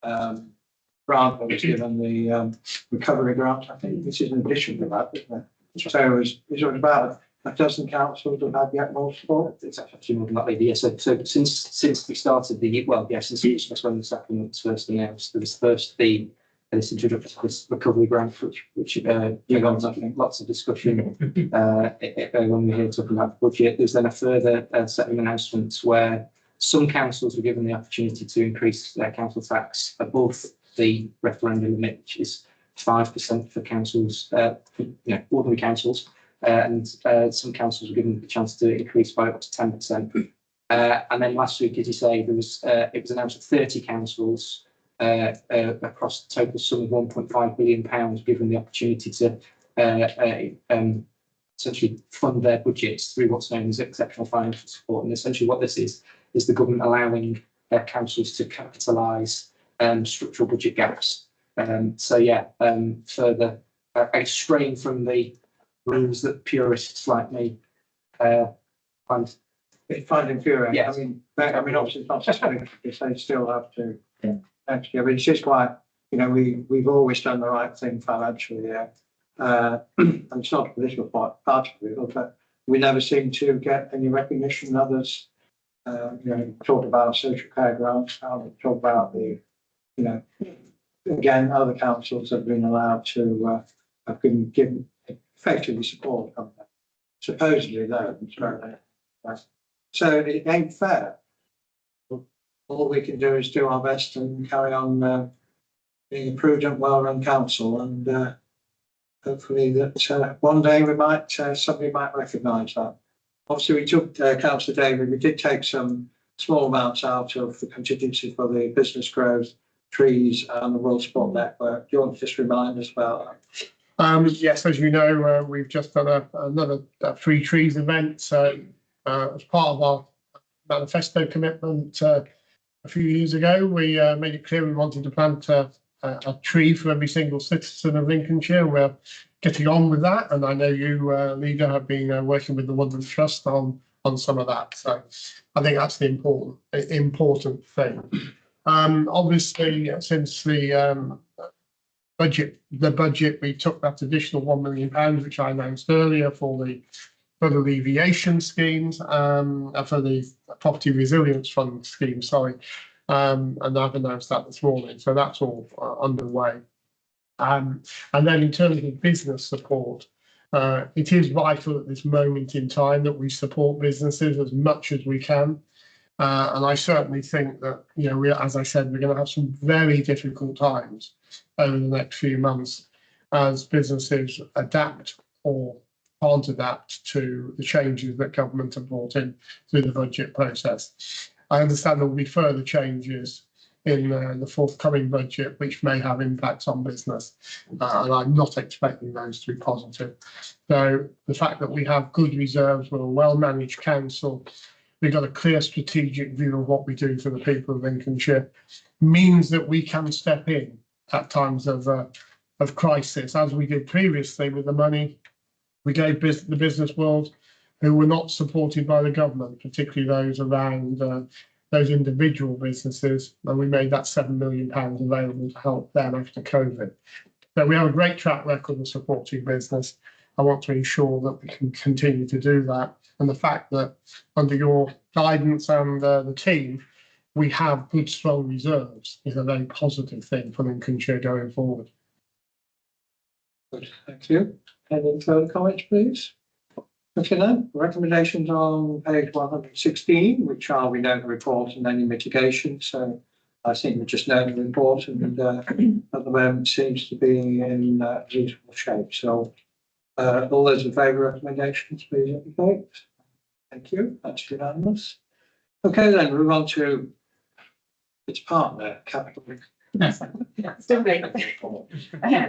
A: that was given, the recovery grant, I think. This is in addition to that, isn't it? So it was about a dozen councils that had yet more support.
I: It's actually more than likely, yeah. So since we started the, well, yeah, since Christmas when the settlement was first announced, there was first the this introduction to this recovery grant, which lots of discussion when we were here talking about the budget. There's then a further set of announcements where some councils were given the opportunity to increase their council tax above the referendum limit, which is 5% for councils, ordinary councils, and some councils were given the chance to increase by up to 10%. And then last week, as you say, there was it was announced that 30 councils across the total sum of £1.5 billion given the opportunity to essentially fund their budgets through what's known as exceptional financial support. And essentially what this is the government allowing their councils to capitalise structural budget gaps. Further straying from the rules that purists like me find
A: infuriating.
I: Yes.
A: I mean, obviously it's not sustainable because they still have to. Yeah. Actually, I mean, it's just quite, we've always done the right thing financially, yeah. And it's not a political party, but we never seem to get any recognition. Others, talk about social care grants, talk about the, again, other councils have been allowed to have been given effectively support. Supposedly, though, so it ain't fair. All we can do is do our best and carry on being a prudent, well-run council, and hopefully that one day we might somebody might recognise that. Obviously, we took Councillor David. We did take some small amounts out of the contingency for the business growth, trees, and the World Sport Network. Do you want to just remind us about that?
C: Yes, as you know, we've just done another Free Trees event. So as part of our manifesto commitment a few years ago, we made it clear we wanted to plant a tree for every single citizen of Lincolnshire. We're getting on with that, and I know you, Leader, have been working with the Woodland Trust on some of that. So I think that's the important thing. Obviously, since the budget, we took that additional £1 million, which I announced earlier, for the alleviation schemes, for the property resilience fund scheme, sorry. And I've announced that this morning, so that's all underway. And then in terms of business support, it is vital at this moment in time that we support businesses as much as we can. And I certainly think that, as I said, we're going to have some very difficult times over the next few months as businesses adapt or can't adapt to the changes that government have brought in through the budget process. I understand there will be further changes in the forthcoming budget, which may have impacts on business, and I'm not expecting those to be positive. So the fact that we have good reserves, we're a well-managed council, we've got a clear strategic view of what we do for the people of Lincolnshire, means that we can step in at times of crisis, as we did previously with the money we gave the business world who were not supported by the government, particularly those around those individual businesses, and we made that £7 million available to help them after COVID. So we have a great track record of supporting business. I want to ensure that we can continue to do that. And the fact that under your guidance and the team, we have good, strong reserves is a very positive thing for Lincolnshire going forward.
A: Good, thank you. Any further comments, please? Okay then, recommendations on page 116, which are we note the report and any mitigation. So I think we just note the report, and at the moment seems to be in reasonable shape. So all those in favour of recommendations, please indicate. Thank you, that's unanimous. Okay then, move on to its partner, Capital
J: Still me.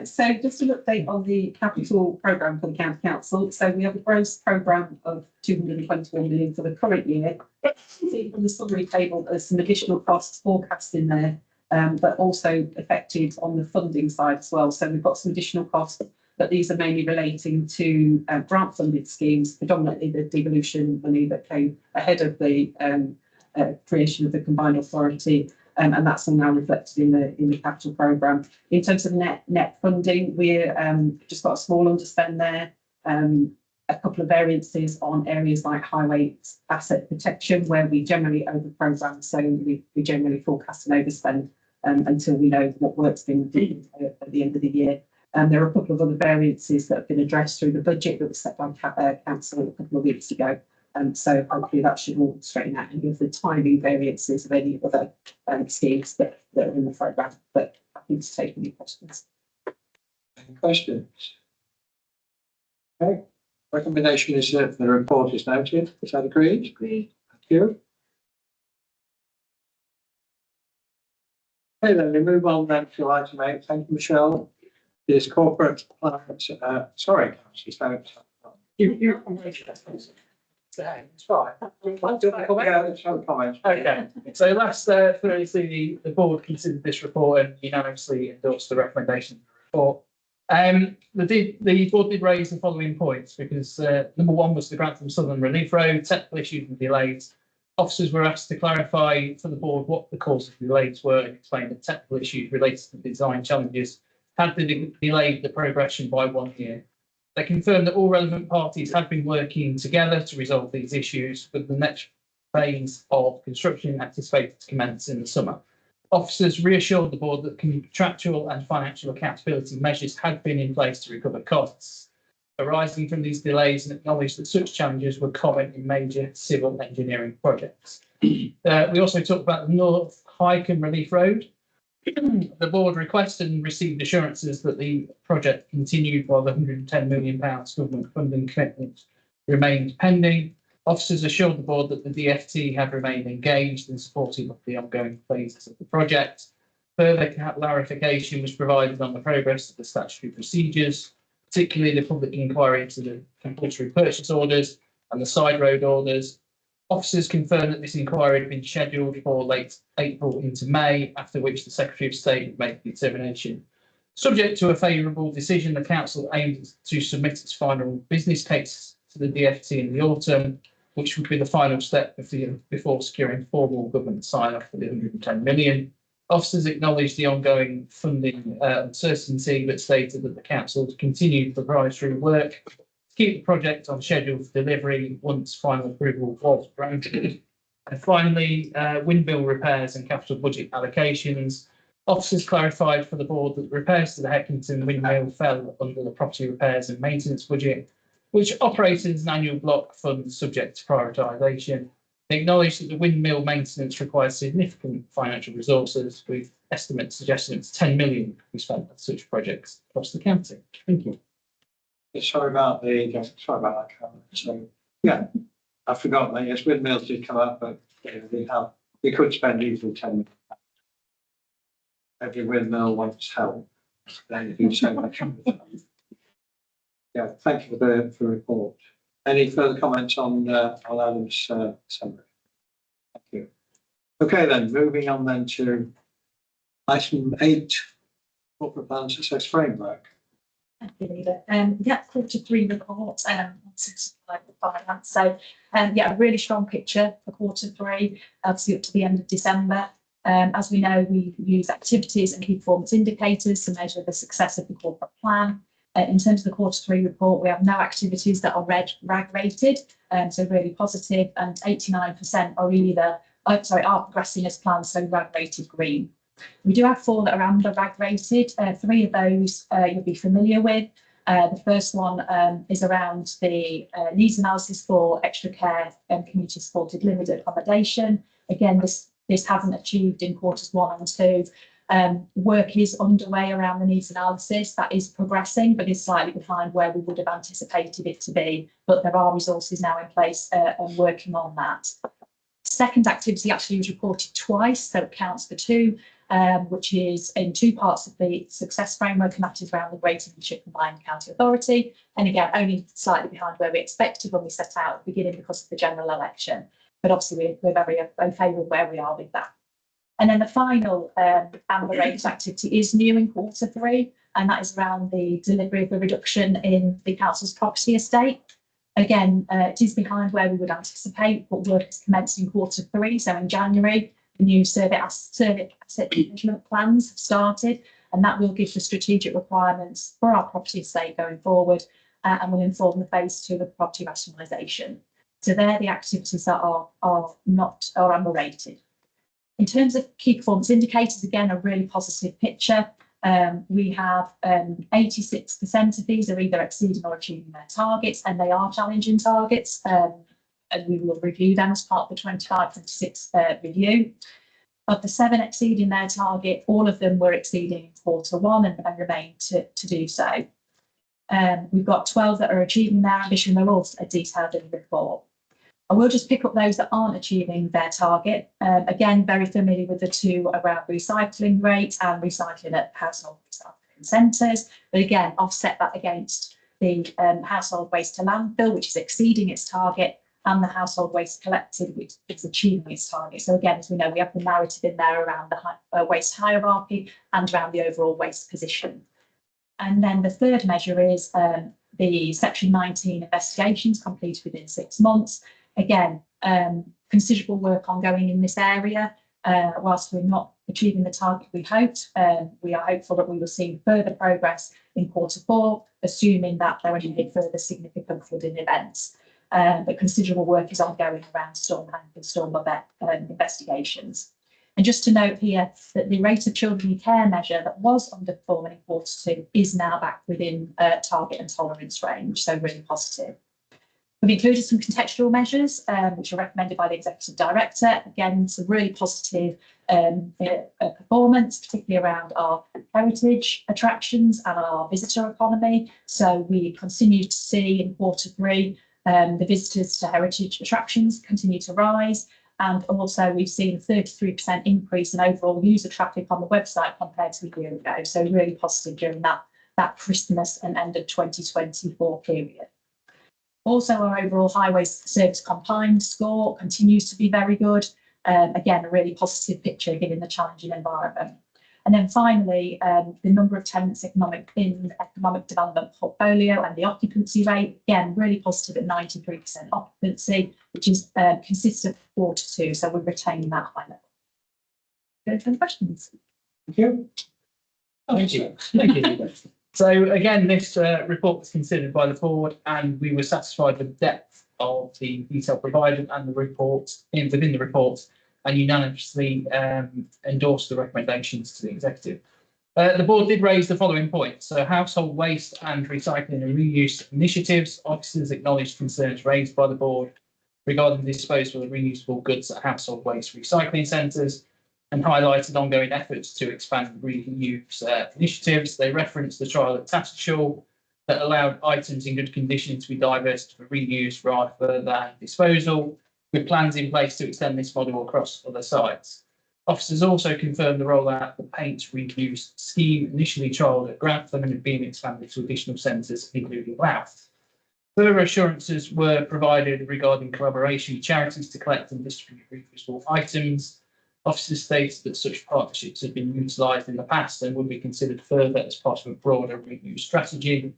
J: So just an update on the capital programme for the county council. So we have a gross programme of 221 million for the current year. See from the summary table, there's some additional costs forecast in there, but also affected on the funding side as well. So we've got some additional costs, but these are mainly relating to grant funded schemes, predominantly the devolution money that came ahead of the creation of the combined authority. And that's all now reflected in the capital programme. In terms of net funding, we're just got a small underspend there. A couple of variances on areas like highway asset protection, where we generally over programme, so we generally forecast an overspend until we know what work's been done at the end of the year. There are a couple of other variances that have been addressed through the budget that was set by council a couple of weeks ago. So hopefully that should all straighten out any of the timing variances of any other schemes that are in the programme. But happy to take any questions.
A: Any questions? Okay, recommendation is that the report is noted. Is that agreed?
B: Agreed.
A: Thank you. Okay, then we move on then to item 8. Thank you, Michelle. Is corporate plans, sorry, Councillor Stone.
G: It's fine.
A: Yeah, let's have a comment.
G: Okay, so last Thursday, the board considered this report and unanimously endorsed the recommendation of the report. The board did raise the following points because number one was the Grantham Southern Relief Road, technical issues and delays. Officers were asked to clarify for the board what the cause of the delays were and explain the technical issues related to the design challenges had delayed the progression by 1 year. They confirmed that all relevant parties had been working together to resolve these issues, with the next phase of construction anticipated to commence in the summer. Officers reassured the board that contractual and financial accountability measures had been in place to recover costs arising from these delays and acknowledged that such challenges were common in major civil engineering projects. We also talked about the North Highcombe Relief Road. The board requested and received assurances that the project continued while the £110 million government funding commitment remained pending. Officers assured the board that the DFT had remained engaged and supportive of the ongoing phases of the project. Further clarification was provided on the progress of the statutory procedures, particularly the public inquiry into the compulsory purchase orders and the side road orders. Officers confirmed that this inquiry had been scheduled for late April into May, after which the Secretary of State would make the determination. Subject to a favourable decision, the Council aimed to submit its final business case to the DFT in the autumn, which would be the final step before securing formal government sign-off for the 110 million. Officers acknowledged the ongoing funding uncertainty, but stated that the Council would continue proprietary work to keep the project on schedule for delivery once final approval was granted. And finally, windmill repairs and capital budget allocations. Officers clarified for the board that the repairs to the Heckington windmill fell under the property repairs and maintenance budget, which operates as an annual block fund subject to prioritisation. They acknowledged that the windmill maintenance requires significant financial resources, with estimates suggesting it's 10 million to be spent on such projects across the county. Thank you.
A: Sorry about that, Karen. So, yeah, I forgot that. Yes, windmills did come up, but we could spend easily 10 million. Every windmill wants help. Then you do so much. Yeah, thank you for the report. Any further comments on Adam's summary? Thank you. Okay, then moving on then to item 8, corporate plan success framework.
B: Thank you, Leader. Yeah, Q3 report like the finance. So, yeah, a really strong picture for Q3, obviously up to the end of December. As we know, we use activities and key performance indicators to measure the success of the corporate plan. In terms of the Q3 report, we have no activities that are RAG rated, so really positive, and 89% are progressing as planned, so RAG rated green. We do have 4 that are under RAG rated. 3 of those you'll be familiar with. The first one is around the needs analysis for extra care and community supported limited accommodation. Again, this hasn't achieved in quarters 1 and 2. Work is underway around the needs analysis. That is progressing, but is slightly behind where we would have anticipated it to be. But there are resources now in place and working on that. Second activity actually was reported twice, so it counts for 2.
K: which is in two parts of the success framework, and that is around the Greater Lincolnshire Combined County Authority. And again, only slightly behind where we expected when we set out at the beginning because of the general election. But obviously, we're very in favour of where we are with that. And then the final Amber Rates activity is new in Q3, and that is around the delivery of the reduction in the council's property estate. Again, it is behind where we would anticipate, but work has commenced in Q3, so in January. The new survey asset management plans have started, and that will give the strategic requirements for our property estate going forward, and will inform the phase 2 of property rationalisation. So they're the activities that are Amber rated. In terms of key performance indicators, again, a really positive picture. We have 86% of these are either exceeding or achieving their targets, and they are challenging targets. And we will review them as part of the 25-26 review. Of the 7 exceeding their target, all of them were exceeding in Q1 and remain to do so. We've got 12 that are achieving their ambition. They're all detailed in the report. I will just pick up those that aren't achieving their target. Again, very familiar with the two around recycling rates and recycling at household recycling centres. But again, offset that against the household waste to landfill, which is exceeding its target, and the household waste collected, which is achieving its target. So again, as we know, we have the narrative in there around the waste hierarchy and around the overall waste position. And then the third measure is the Section 19 investigations completed within 6 months. Again, considerable work ongoing in this area. Whilst we're not achieving the target we hoped, we are hopeful that we will see further progress in Q4, assuming that there are any further significant flooding events. But considerable work is ongoing around storm and storm event investigations. And just to note here that the rate of children in care measure that was underperforming in Q2 is now back within target and tolerance range, so really positive. We've included some contextual measures which are recommended by the Executive Director. Again, some really positive performance, particularly around our heritage attractions and our visitor economy. So we continue to see in Q3 the visitors to heritage attractions continue to rise. And also we've seen a 33% increase in overall user traffic on the website compared to a year ago. So really positive during that Christmas and end of 2024 period. Also, our overall highways service compliance score continues to be very good. Again, a really positive picture given the challenging environment. And then finally, the number of tenants in economic development portfolio and the occupancy rate, again, really positive at 93% occupancy, which is consistent with Q2. So we're retaining that high level. Go to the questions.
A: Thank you.
G: Thank you. Thank you. So again, this report was considered by the board, and we were satisfied with the depth of the detail provided and the report within the report, and unanimously endorsed the recommendations to the executive. The board did raise the following points. So household waste and recycling and reuse initiatives. Officers acknowledged concerns raised by the board regarding the disposal of reusable goods at household waste recycling centres, and highlighted ongoing efforts to expand reuse initiatives. They referenced the trial at Tattershall that allowed items in good condition to be divested for reuse rather than disposal, with plans in place to extend this model across other sites. Officers also confirmed the rollout of the paint reuse scheme initially trialled at Grantham and had been expanded to additional centres, including Louth. Further assurances were provided regarding collaboration with charities to collect and distribute reusable items. Officers stated that such partnerships have been utilised in the past and would be considered further as part of a broader reuse strategy.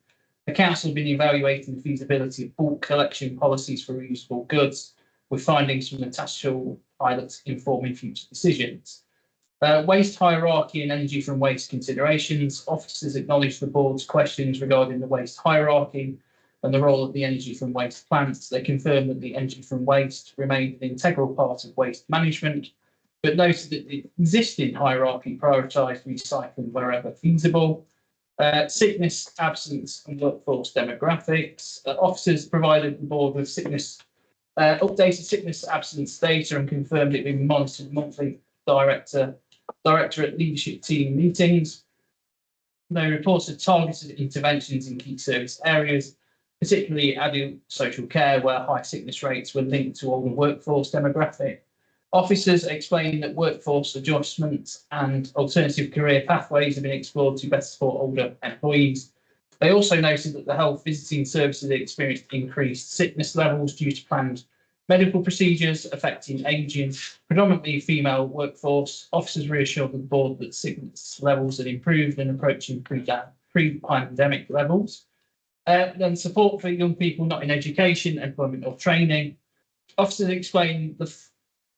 G: The council has been evaluating the feasibility of bulk collection policies for reusable goods, with findings from the Tattershall pilot informing future decisions. Waste hierarchy and energy from waste considerations. Officers acknowledged the board's questions regarding the waste hierarchy and the role of the energy from waste plants. They confirmed that the energy from waste remained an integral part of waste management, but noted that the existing hierarchy prioritised recycling wherever feasible. Sickness, absence and workforce demographics. Officers provided the board with updated sickness absence data and confirmed it being monitored monthly directorate leadership team meetings. They reported targeted interventions in key service areas, particularly adult social care, where high sickness rates were linked to older workforce demographic. Officers explained that workforce adjustments and alternative career pathways have been explored to better support older employees. They also noted that the health visiting services experienced increased sickness levels due to planned medical procedures affecting ageing, predominantly female workforce. Officers reassured the board that sickness levels had improved and approaching pre-pandemic levels. Then support for young people not in education, employment or training. Officers explained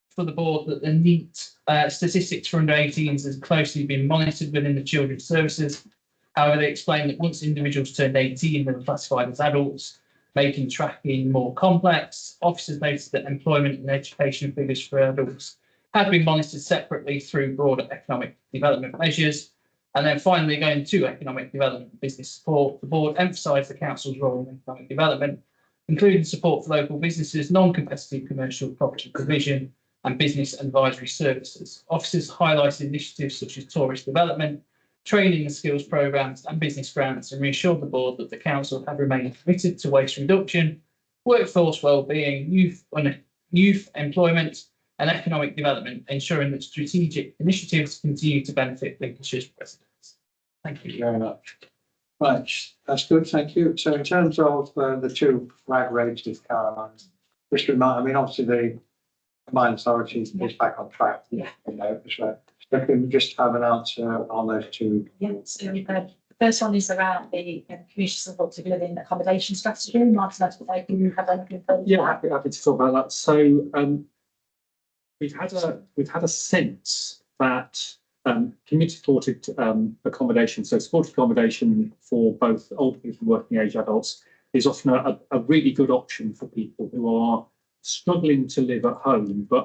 G: for the board that the NEAT statistics for under 18s has closely been monitored within the children's services. However, they explained that once individuals turned 18, they were classified as adults, making tracking more complex. Officers noted that employment and education figures for adults had been monitored separately through broader economic development measures. And then finally, going to economic development and business support, the board emphasised the council's role in economic development, including support for local businesses, non-competitive commercial property provision, and business advisory services. Officers highlighted initiatives such as tourist development, training and skills programs, and business grants, and reassured the board that the council had remained committed to waste reduction, workforce wellbeing, youth employment, and economic development, ensuring that strategic initiatives continue to benefit Lincolnshire's residents. Thank you.
A: Very much. Right, that's good, thank you. So in terms of the two flag races, Caroline, just remind, I mean, obviously the combined authority is back on track.
K: Yeah.
A: You know, so can we just have an answer on those two?
K: Yeah, so the first one is around the community supported living accommodation strategy. Martin, I don't know if you have anything further.
F: Yeah, happy to talk about that. So we've had a sense that community supported accommodation, so supported accommodation for both older people and working age adults, is often a really good option for people who are struggling to live at home but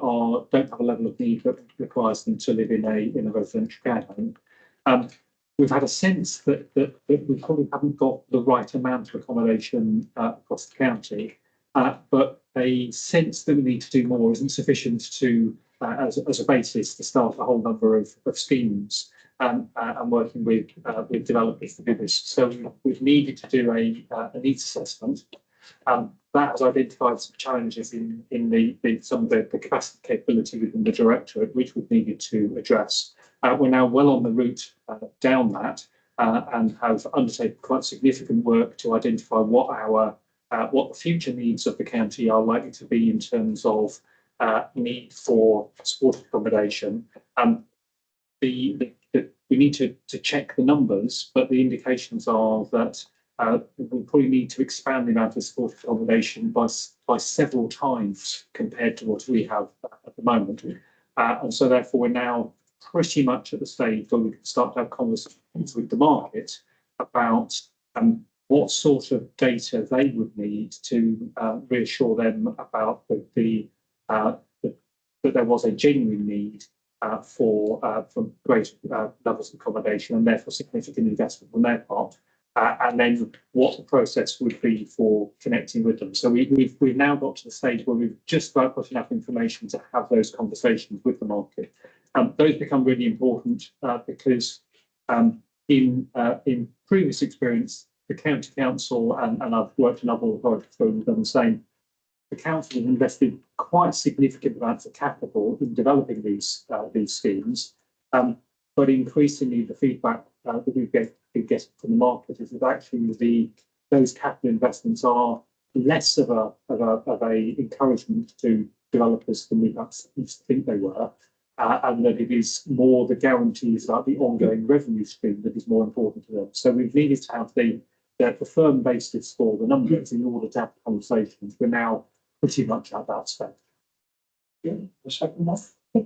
F: don't have a level of need that requires them to live in a residential care home. We've had a sense that we probably haven't got the right amount of accommodation across the county, but a sense that we need to do more isn't sufficient to as a basis to start a whole number of schemes and working with developers to do this. So we've needed to do a needs assessment. That has identified some challenges in some of the capacity capability within the directorate, which we've needed to address. We're now well on the route down that and have undertaken quite significant work to identify what the future needs of the county are likely to be in terms of need for supported accommodation. We need to check the numbers, but the indications are that we probably need to expand the amount of supported accommodation by several times compared to what we have at the moment. And so therefore we're now pretty much at the stage where we can start to have conversations with the market about what sort of data they would need to reassure them about that there was a genuine need for greater levels of accommodation and therefore significant investment on their part. And then what the process would be for connecting with them. So we've now got to the stage where we've just about got enough information to have those conversations with the market. Those become really important because in previous experience, the county council and I've worked in other authorities where we've done the same. The council has invested quite significant amounts of capital in developing these schemes, but increasingly the feedback that we get from the market is that actually those capital investments are less of a encouragement to developers than we perhaps used to think they were, and that it is more the guarantees about the ongoing revenue stream that is more important to them. So we've needed to have the firm basis for the numbers in order to have conversations. We're now pretty much at that stage.
A: Yeah, the second one.
I: The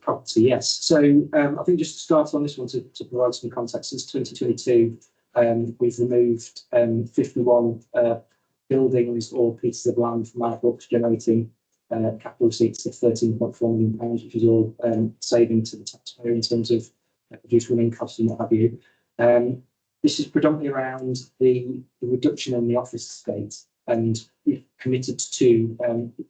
I: property, yes. So I think just to start on this one to provide some context, since 2022, we've removed 51 buildings or pieces of land from our books, generating capital receipts of £13.4 million, which is all saving to the taxpayer in terms of reduced running costs and what have you. This is predominantly around the reduction in the office estate, and we've committed to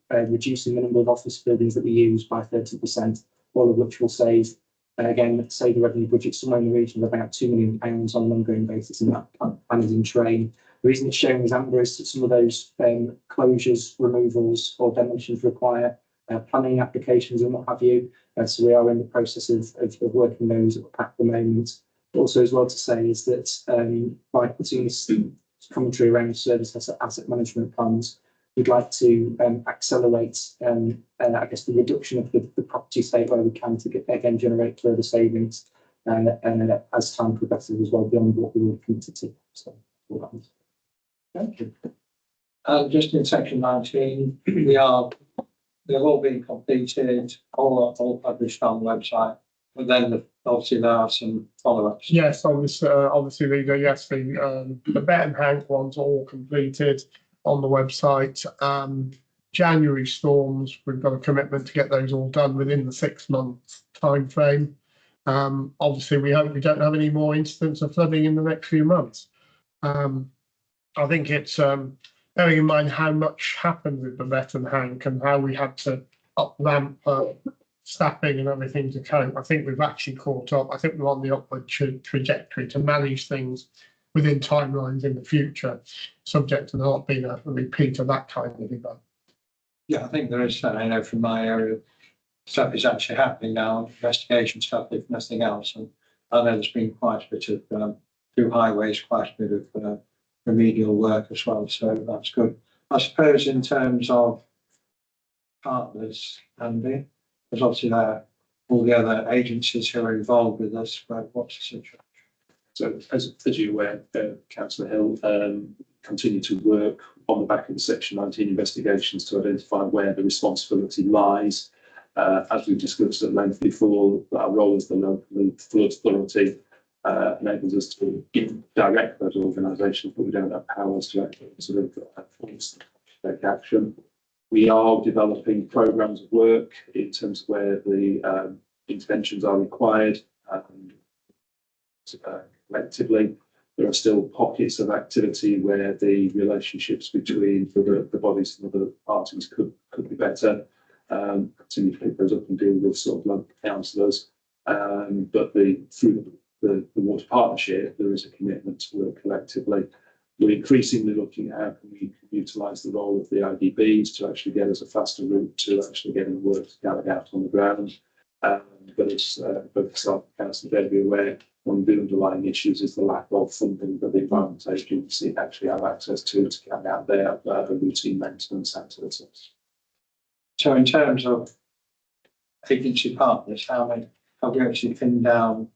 I: reducing the number of office buildings that we use by 30%, all of which will save the revenue budget somewhere in the region of about £2 million on an ongoing basis, and that plan is in train. The reason it's showing as amber is that some of those closures, removals or demolitions require planning applications and what have you. So we are in the process of working those up at the moment. Also, as well to say is that by putting this commentary around service asset management plans, we'd like to accelerate, I guess, the reduction of the property estate where we can to get, again, generate further savings as time progresses as well beyond what we were committed to. So,
A: Thank you. Just in section 19, they've all been completed, all published on the website, but then obviously there are some follow-ups.
C: Yes, obviously, Leader, yes, the Bet and Hank ones all completed on the website. January storms, we've got a commitment to get those all done within the 6-month time frame. Obviously, we hope we don't have any more incidents of flooding in the next few months. I think it's bearing in mind how much happened with the Bet and Hank and how we had to up-ramp staffing and everything to cope. I think we've actually caught up. I think we're on the upward trajectory to manage things within timelines in the future, subject to there not being a repeat of that kind of event.
A: Yeah, I think there is, I know from my area, stuff is actually happening now, investigation stuff, if nothing else. And I know there's been quite a bit of, through highways, quite a bit of remedial work as well. So that's good. I suppose in terms of partners, Andy, there's obviously all the other agencies who are involved with us, but what's the situation?
L: So as you're aware, Councillor Hill continue to work on the back of the Section 19 investigations to identify where the responsibility lies. As we've discussed at length before, our role as the local flood authority enables us to direct those organisations, but we don't have powers to actually sort of force them to take action. We are developing programmes of work in terms of where the interventions are required. Collectively, there are still pockets of activity where the relationships between the bodies and other parties could be better. Continue to pick those up and deal with sort of local councillors. But through the water partnership, there is a commitment to work collectively. We're increasingly looking at how can we utilise the role of the IDBs to actually get us a faster route to actually getting the work carried out on the ground. But as both myself and Councillor Begbie aware, one of the underlying issues is the lack of funding that the Environment Agency actually have access to carry out their routine maintenance activities.
A: So in terms of agency partners, how many have we actually pinned down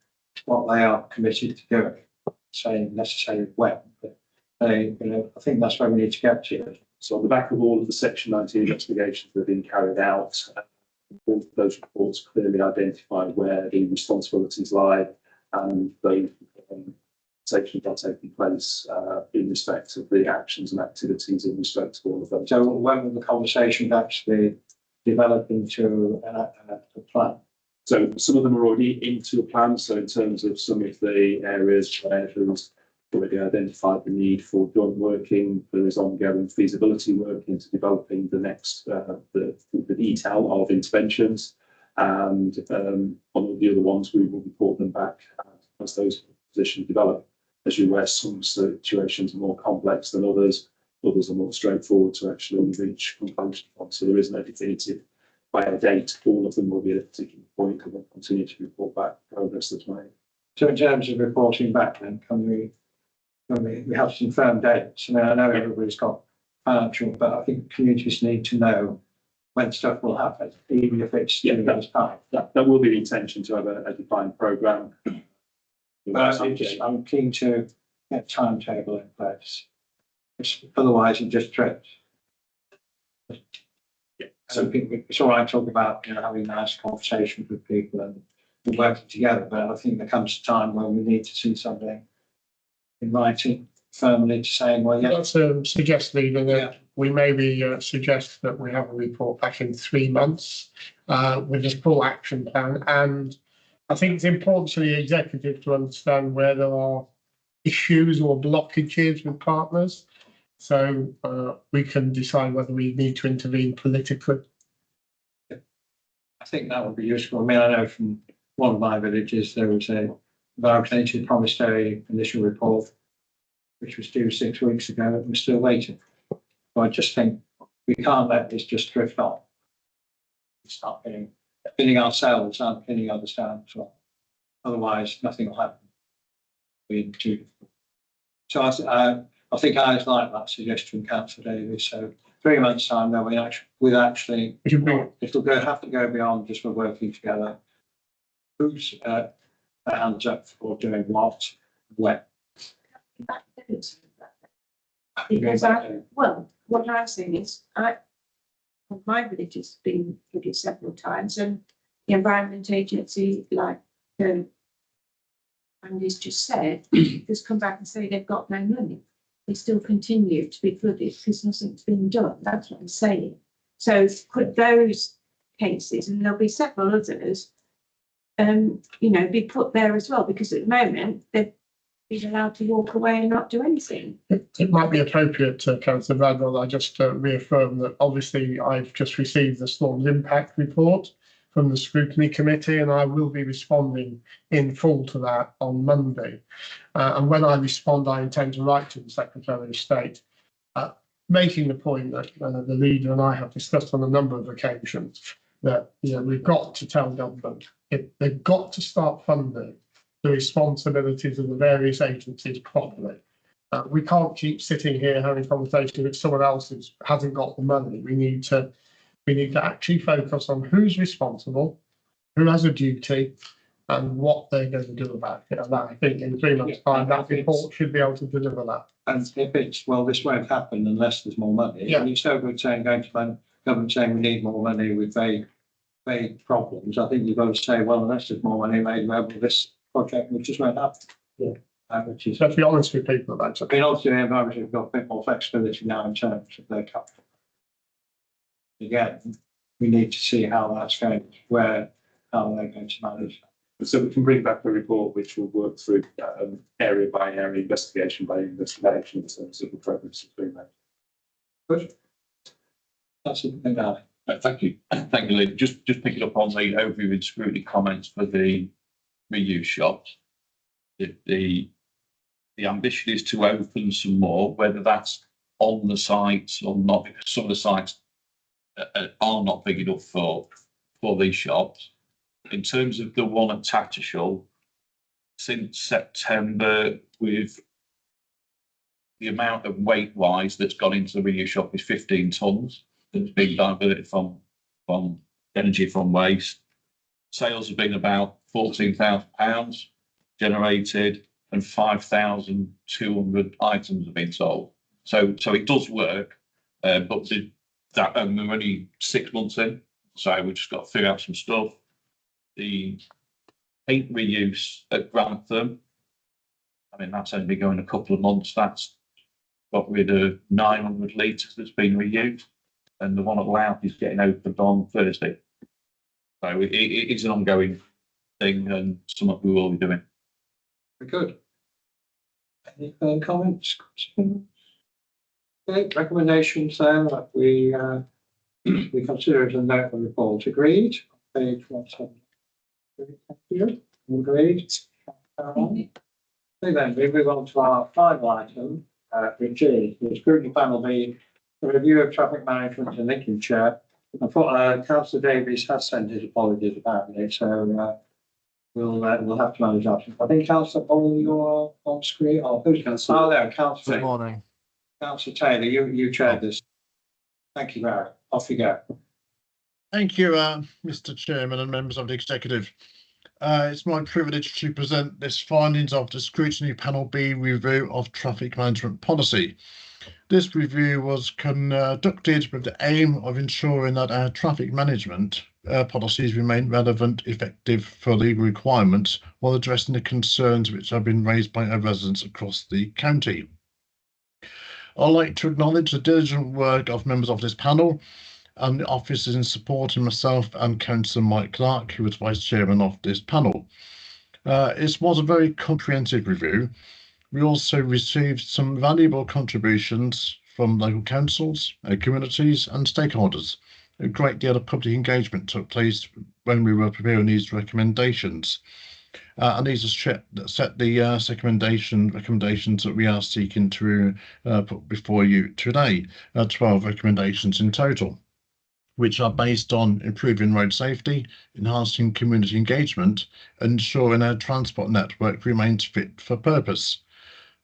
A: what they are committed to doing? Saying necessarily when, but they, I think that's where we need to get to.
L: So on the back of all of the Section 19 investigations that have been carried out, all of those reports clearly identify where the responsibilities lie and the sections are taking place in respect of the actions and activities in respect to all of those.
A: So when will the conversation actually develop into a plan?
L: So some of them are already into a plan. So in terms of some of the areas where there's already identified the need for joint working, there is ongoing feasibility work into developing the next the detail of interventions. And on the other ones, we will report them back as those positions develop. As you're aware, some situations are more complex than others. Others are more straightforward to actually reach conclusion on. So there is no definitive by a date. All of them will be at a particular point and we'll continue to report back progress that's made.
A: So in terms of reporting back, then can we have some firm dates? I mean, I know everybody's got financial, but I think communities need to know when stuff will happen, even if it's 2 years' time.
L: That will be the intention, to have a defined programme.
A: But I'm keen to get a timetable in place. Otherwise, it just trips.
L: Yeah.
A: So it's all right to talk about having nice conversations with people and working together, but I think there comes a time when we need to see something in writing firmly to saying, well, yes.
C: Let's suggest, Leader, that we maybe suggest that we have a report back in 3 months with a full action plan. And I think it's important for the executive to understand where there are issues or blockages with partners. So we can decide whether we need to intervene politically.
A: I think that would be useful. I mean, I know from one of my villages, there was a environmental agency promised a initial report, which was due 6 weeks ago, and we're still waiting. So I just think we can't let this just drift on. start pinning ourselves and pinning others down as well. Otherwise, nothing will happen. Being too difficult. So I think I like that suggestion, Councillor Davies. So 3 months' time, then we actually it'll have to go beyond just we're working together. Who's hands up for doing what, when?
M: Because what I've seen is my village has been flooded several times, and the Environment Agency, like Andy's just said, just come back and say they've got no money. They still continue to be flooded because nothing's been done. That's what I'm saying. So could those cases, and there'll be several others, be put there as well, because at the moment they've been allowed to walk away and not do anything.
C: It might be appropriate to Councillor Bradwell, I just reaffirm that obviously I've just received the Storms Impact Report from the Scrutiny Committee, and I will be responding in full to that on Monday. And when I respond, I intend to write to the Secretary of State, making the point that the leader and I have discussed on a number of occasions that we've got to tell government they've got to start funding the responsibilities of the various agencies properly. We can't keep sitting here having conversations with someone else who hasn't got the money. We need to actually focus on who's responsible, who has a duty, and what they're going to do about it. And I think in 3 months' time, that report should be able to deliver that.
A: And if it's, well, this won't happen unless there's more money.
C: Yeah.
A: And you're so good saying, going to government saying we need more money with vague problems. I think you've got to say, well, unless there's more money made available, this project which just won't happen.
C: Yeah.
A: Which is,
C: Let's be honest with people about it.
A: I mean, obviously, the environment have got a bit more flexibility now in terms of their capital. Again, we need to see how that's going, how they're going to manage that.
L: So we can bring back a report which will work through area by area, investigation by investigation in terms of the progress that's been made.
A: Good. That's it.
N: Thank you. Thank you, Lee. Just picking up on the overview and scrutiny comments for the reuse shops. The ambition is to open some more, whether that's on the sites or not, because some of the sites are not big enough for these shops. In terms of the one at Tattershall, since September, with the amount of weight-wise that's gone into the reuse shop is 15 tonnes that's been diverted from energy from waste. Sales have been about £14,000 generated, and 5,200 items have been sold. So it does work, but we're only 6 months in, so we've just got to figure out some stuff. The paint reuse at Grantham, I mean, that's only been going a couple of months. That's got rid of 900 litres that's been reused, and the one at Louth is getting opened on Thursday. So it is an ongoing thing and something we will be doing.
A: Very good. Any further comments? Okay, recommendations then that we consider as a note of the report. Agreed. Page 170. Thank you. Agreed. Okay, then we move on to our final item, which is the scrutiny panel being a review of traffic management in Lincolnshire. I thought Councillor Davies has sent his apologies about it, so we'll have to manage that. I think Councillor Paul, you're on screen. Oh, who's Councillor? Oh, there, Councillor.
O: Good morning.
A: Councillor Taylor, you chaired this. Thank you, Barry. Off you go.
O: Thank you, Mr. Chairman and members of the executive. It's my privilege to present this findings of the Scrutiny Panel B review of traffic management policy. This review was conducted with the aim of ensuring that our traffic management policies remain relevant, effective for legal requirements, while addressing the concerns which have been raised by our residents across the county. I'd like to acknowledge the diligent work of members of this panel and the officers in supporting myself and Councillor Mike Clark, who was Vice Chairman of this panel. It was a very comprehensive review. We also received some valuable contributions from local councils, communities and stakeholders. A great deal of public engagement took place when we were preparing these recommendations. And these are set the recommendations that we are seeking to put before you today, 12 recommendations in total. which are based on improving road safety, enhancing community engagement, and ensuring our transport network remains fit for purpose.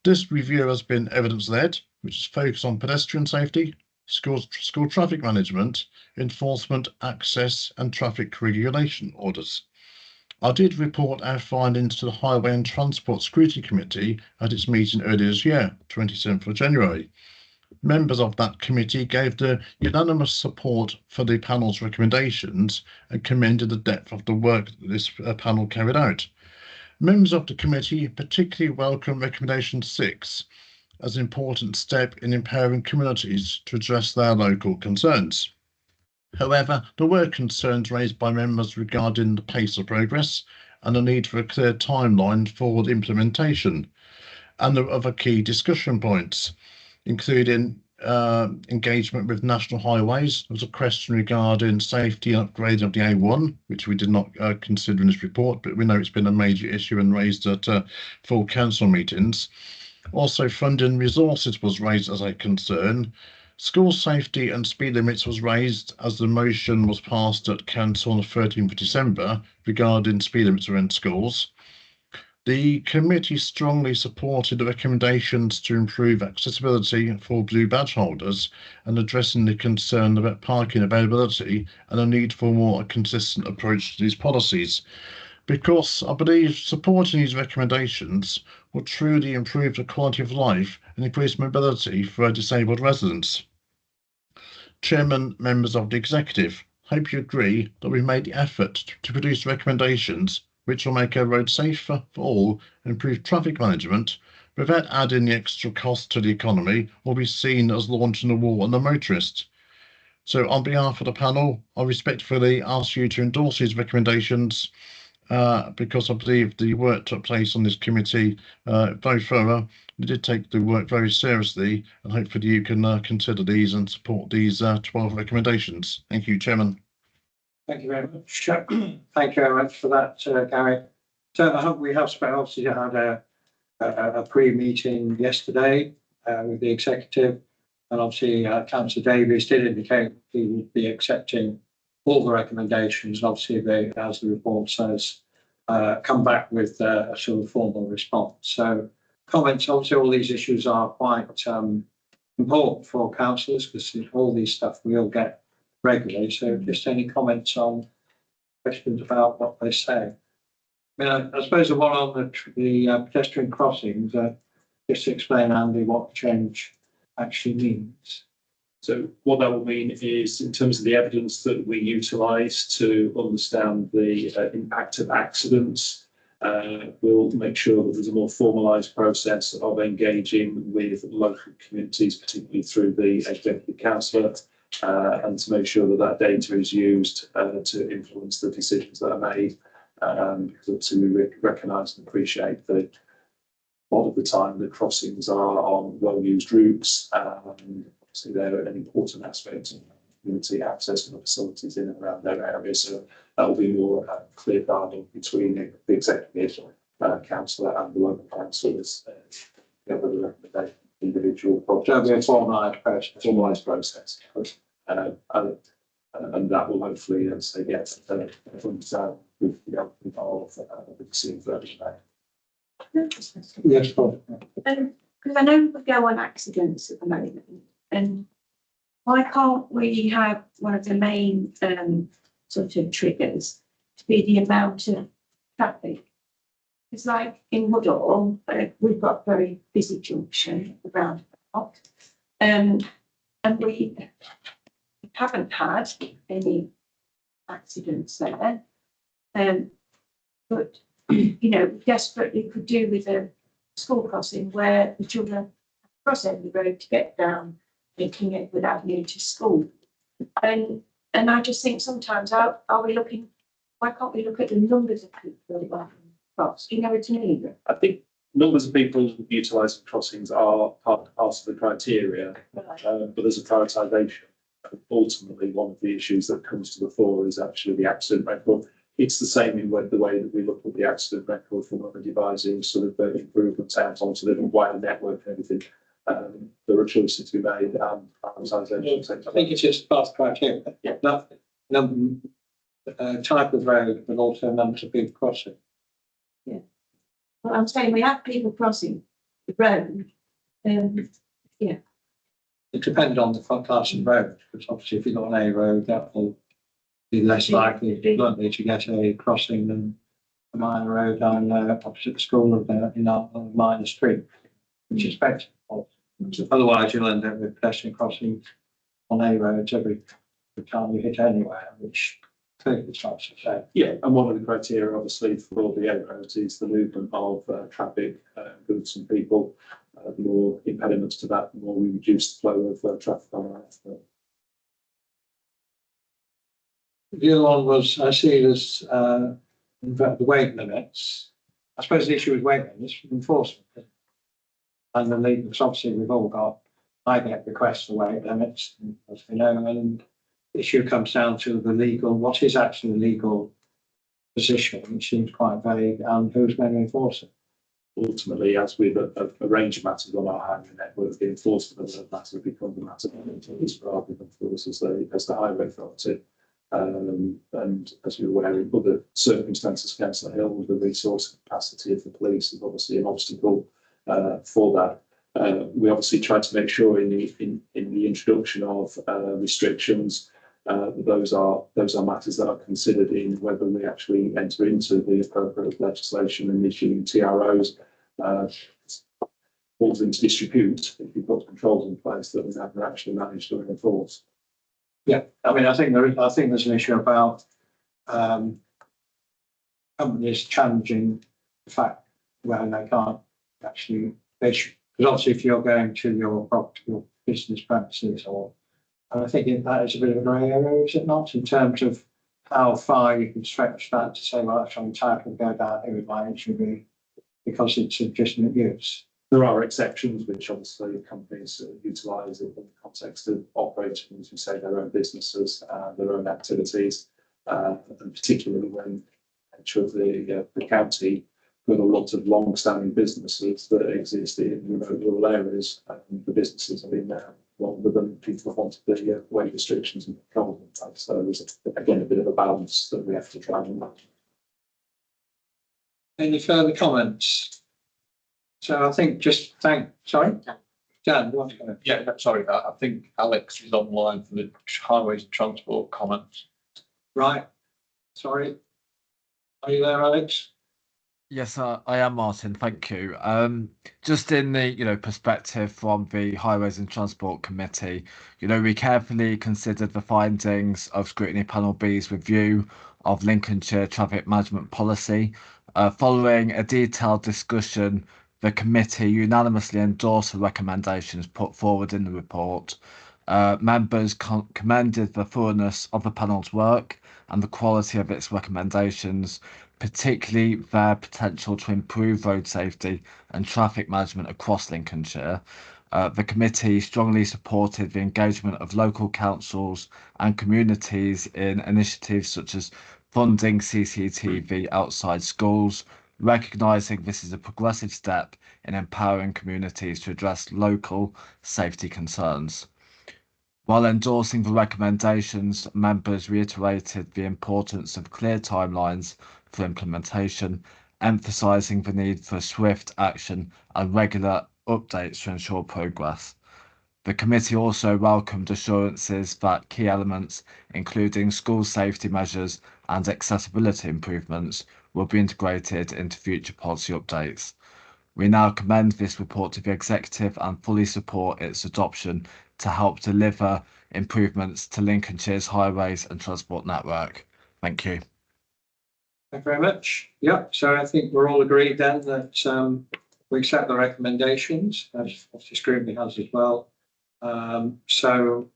O: This review has been evidence-led, which is focused on pedestrian safety, school traffic management, enforcement, access, and traffic regulation orders. I did report our findings to the Highway and Transport Scrutiny Committee at its meeting earlier this year, 27th of January. Members of that committee gave the unanimous support for the panel's recommendations and commended the depth of the work that this panel carried out. Members of the committee particularly welcome recommendation 6 as an important step in empowering communities to address their local concerns. However, there were concerns raised by members regarding the pace of progress and the need for a clear timeline for the implementation, and there were other key discussion points, including engagement with National Highways. There was a question regarding safety and upgrading of the A1, which we did not consider in this report, but we know it's been a major issue and raised at full council meetings. Also, funding resources was raised as a concern. School safety and speed limits was raised as the motion was passed at council on the 13th of December regarding speed limits around schools. The committee strongly supported the recommendations to improve accessibility for blue badge holders and addressing the concern about parking availability and a need for more consistent approach to these policies, because I believe supporting these recommendations will truly improve the quality of life and increase mobility for our disabled residents. Chairman, members of the executive, hope you agree that we've made the effort to produce recommendations which will make our roads safer for all and improve traffic management without adding the extra cost to the economy or be seen as launching a war on the motorist. So on behalf of the panel, I respectfully ask you to endorse these recommendations because I believe the work took place on this committee very thorough. We did take the work very seriously, and hopefully you can consider these and support these 12 recommendations. Thank you, Chairman.
A: Thank you very much. Thank you very much for that, Gary. So I hope we have obviously had a pre-meeting yesterday with the executive, and obviously Councillor Davies did indicate he would be accepting all the recommendations. Obviously, they, as the report says, come back with a sort of formal response. So comments, obviously all these issues are quite important for councillors because all these stuff we all get regularly. So just any comments on questions about what they say. I mean, I suppose the one on the pedestrian crossings, just to explain, Andy, what change actually means.
L: So what that will mean is, in terms of the evidence that we utilise to understand the impact of accidents, we'll make sure that there's a more formalised process of engaging with local communities, particularly through the executive councillor, and to make sure that that data is used to influence the decisions that are made. Because obviously we recognise and appreciate that a lot of the time the crossings are on well-used routes. Obviously they're an important aspect of community access and facilities in and around their area. So that will be more clear dialogue between the executive councillor and the local councillors. The recommendation individual projects. There'll be a formalised process. And that will hopefully, as they get from with the involved with seeing further today.
A: Yes, Paul.
M: Because I know we go on accidents at the moment, and why can't we have one of the main sort of triggers to be the amount of traffic? It's like in Woodall, we've got a very busy junction at the roundabout, and we haven't had any accidents there. But you know, desperately could do with a school crossing where the children cross over the road to get down, making it without near to school. And I just think sometimes, are we looking? Why can't we look at the numbers of people that are cross? You know, it's neither.
L: I think numbers of people utilising crossings are part of the criteria, but there's a prioritisation. Ultimately, one of the issues that comes to the fore is actually the accident record. It's the same in the way that we look at the accident record from when we're devising sort of improvements out onto the wider network and everything. There are choices to be made and prioritisation.
A: I think it's just part of the criteria.
L: Yeah.
A: That number, type of road, but also numbers of people crossing.
M: Well, I'm saying we have people crossing the road.
A: It depends on the class of road, because obviously if you've got an A road, that will be less likely bluntly to get a crossing than a minor road down opposite the school of in a minor street, which is better. Otherwise, you'll end up with pedestrian crossings on A roads every time you hit anywhere, which clearly starts to say.
L: Yeah, and one of the criteria, obviously, for all the A roads is the movement of traffic, goods and people. The more impediments to that, the more we reduce the flow of traffic on that.
A: The other one was, I see there's the weight limits. I suppose the issue with weight limits is enforcement. And the legal, because obviously we've all got, I get requests for weight limits, as we know, and the issue comes down to the legal, what is actually the legal position, which seems quite vague, and who's going to enforce it.
L: Ultimately, as with a range of matters on our highway network, the enforcement of that matter becomes a matter of police rather than for us as the highway authority. And as you're aware, in other circumstances, Councillor Hill, with the resource capacity of the police is obviously an obstacle for that. We obviously try to make sure in the introduction of restrictions, those are matters that are considered in whether we actually enter into the appropriate legislation and issuing TROs. Falls into disrepute if you've got controls in place that we haven't actually managed to enforce.
A: Yeah, I mean, I think there's an issue about companies challenging the fact where they can't actually issue. Because obviously, if you're going to your property, your business premises, and I think that is a bit of a grey area, is it not, in terms of how far you can stretch that to say, well, actually, I'm entitled to go down here with my HGV because it's legitimate use.
L: There are exceptions which obviously companies utilise in the context of operating, as you say, their own businesses, their own activities, and particularly when the county got a lot of long-standing businesses that exist in remote rural areas, and the businesses have been there longer than people wanted the weight restrictions and controls in place. So there's again a bit of a balance that we have to try and manage.
A: Any further comments? So I think sorry, Dan, you want to go?
N: Yeah, sorry, I think Alex is online for the highways and transport comments.
A: Right, sorry. Are you there, Alex?
P: Yes, I am, Martin. Thank you. Just in the perspective from the Highways and Transport Committee, we carefully considered the findings of Scrutiny Panel B's review of Lincolnshire traffic management policy. Following a detailed discussion, the committee unanimously endorsed the recommendations put forward in the report. Members commended the thoroughness of the panel's work and the quality of its recommendations, particularly their potential to improve road safety and traffic management across Lincolnshire. The committee strongly supported the engagement of local councils and communities in initiatives such as funding CCTV outside schools, recognising this is a progressive step in empowering communities to address local safety concerns. While endorsing the recommendations, members reiterated the importance of clear timelines for implementation, emphasising the need for swift action and regular updates to ensure progress. The committee also welcomed assurances that key elements, including school safety measures and accessibility improvements, will be integrated into future policy updates. We now commend this report to the executive and fully support its adoption to help deliver improvements to Lincolnshire's highways and transport network. Thank you.
A: Thank you very much. Yeah, so I think we're all agreed then that we accept the recommendations, as obviously Scrutiny has as well. So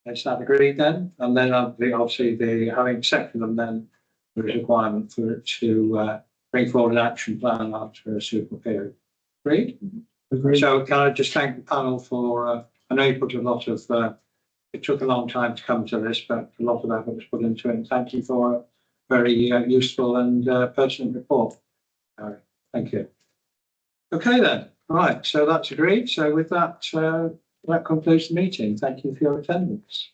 A: is that agreed then? And then obviously having accepted them, then there is a requirement for it to bring forward an action plan after a suitable period. Agreed? Agreed. So can I just thank the panel for, I know you put a lot of, it took a long time to come to this, but a lot of effort was put into it. And thank you for a very useful and pertinent report. Thank you. Okay then, Right, so that's agreed. So with that, that concludes the meeting. Thank you for your attendance.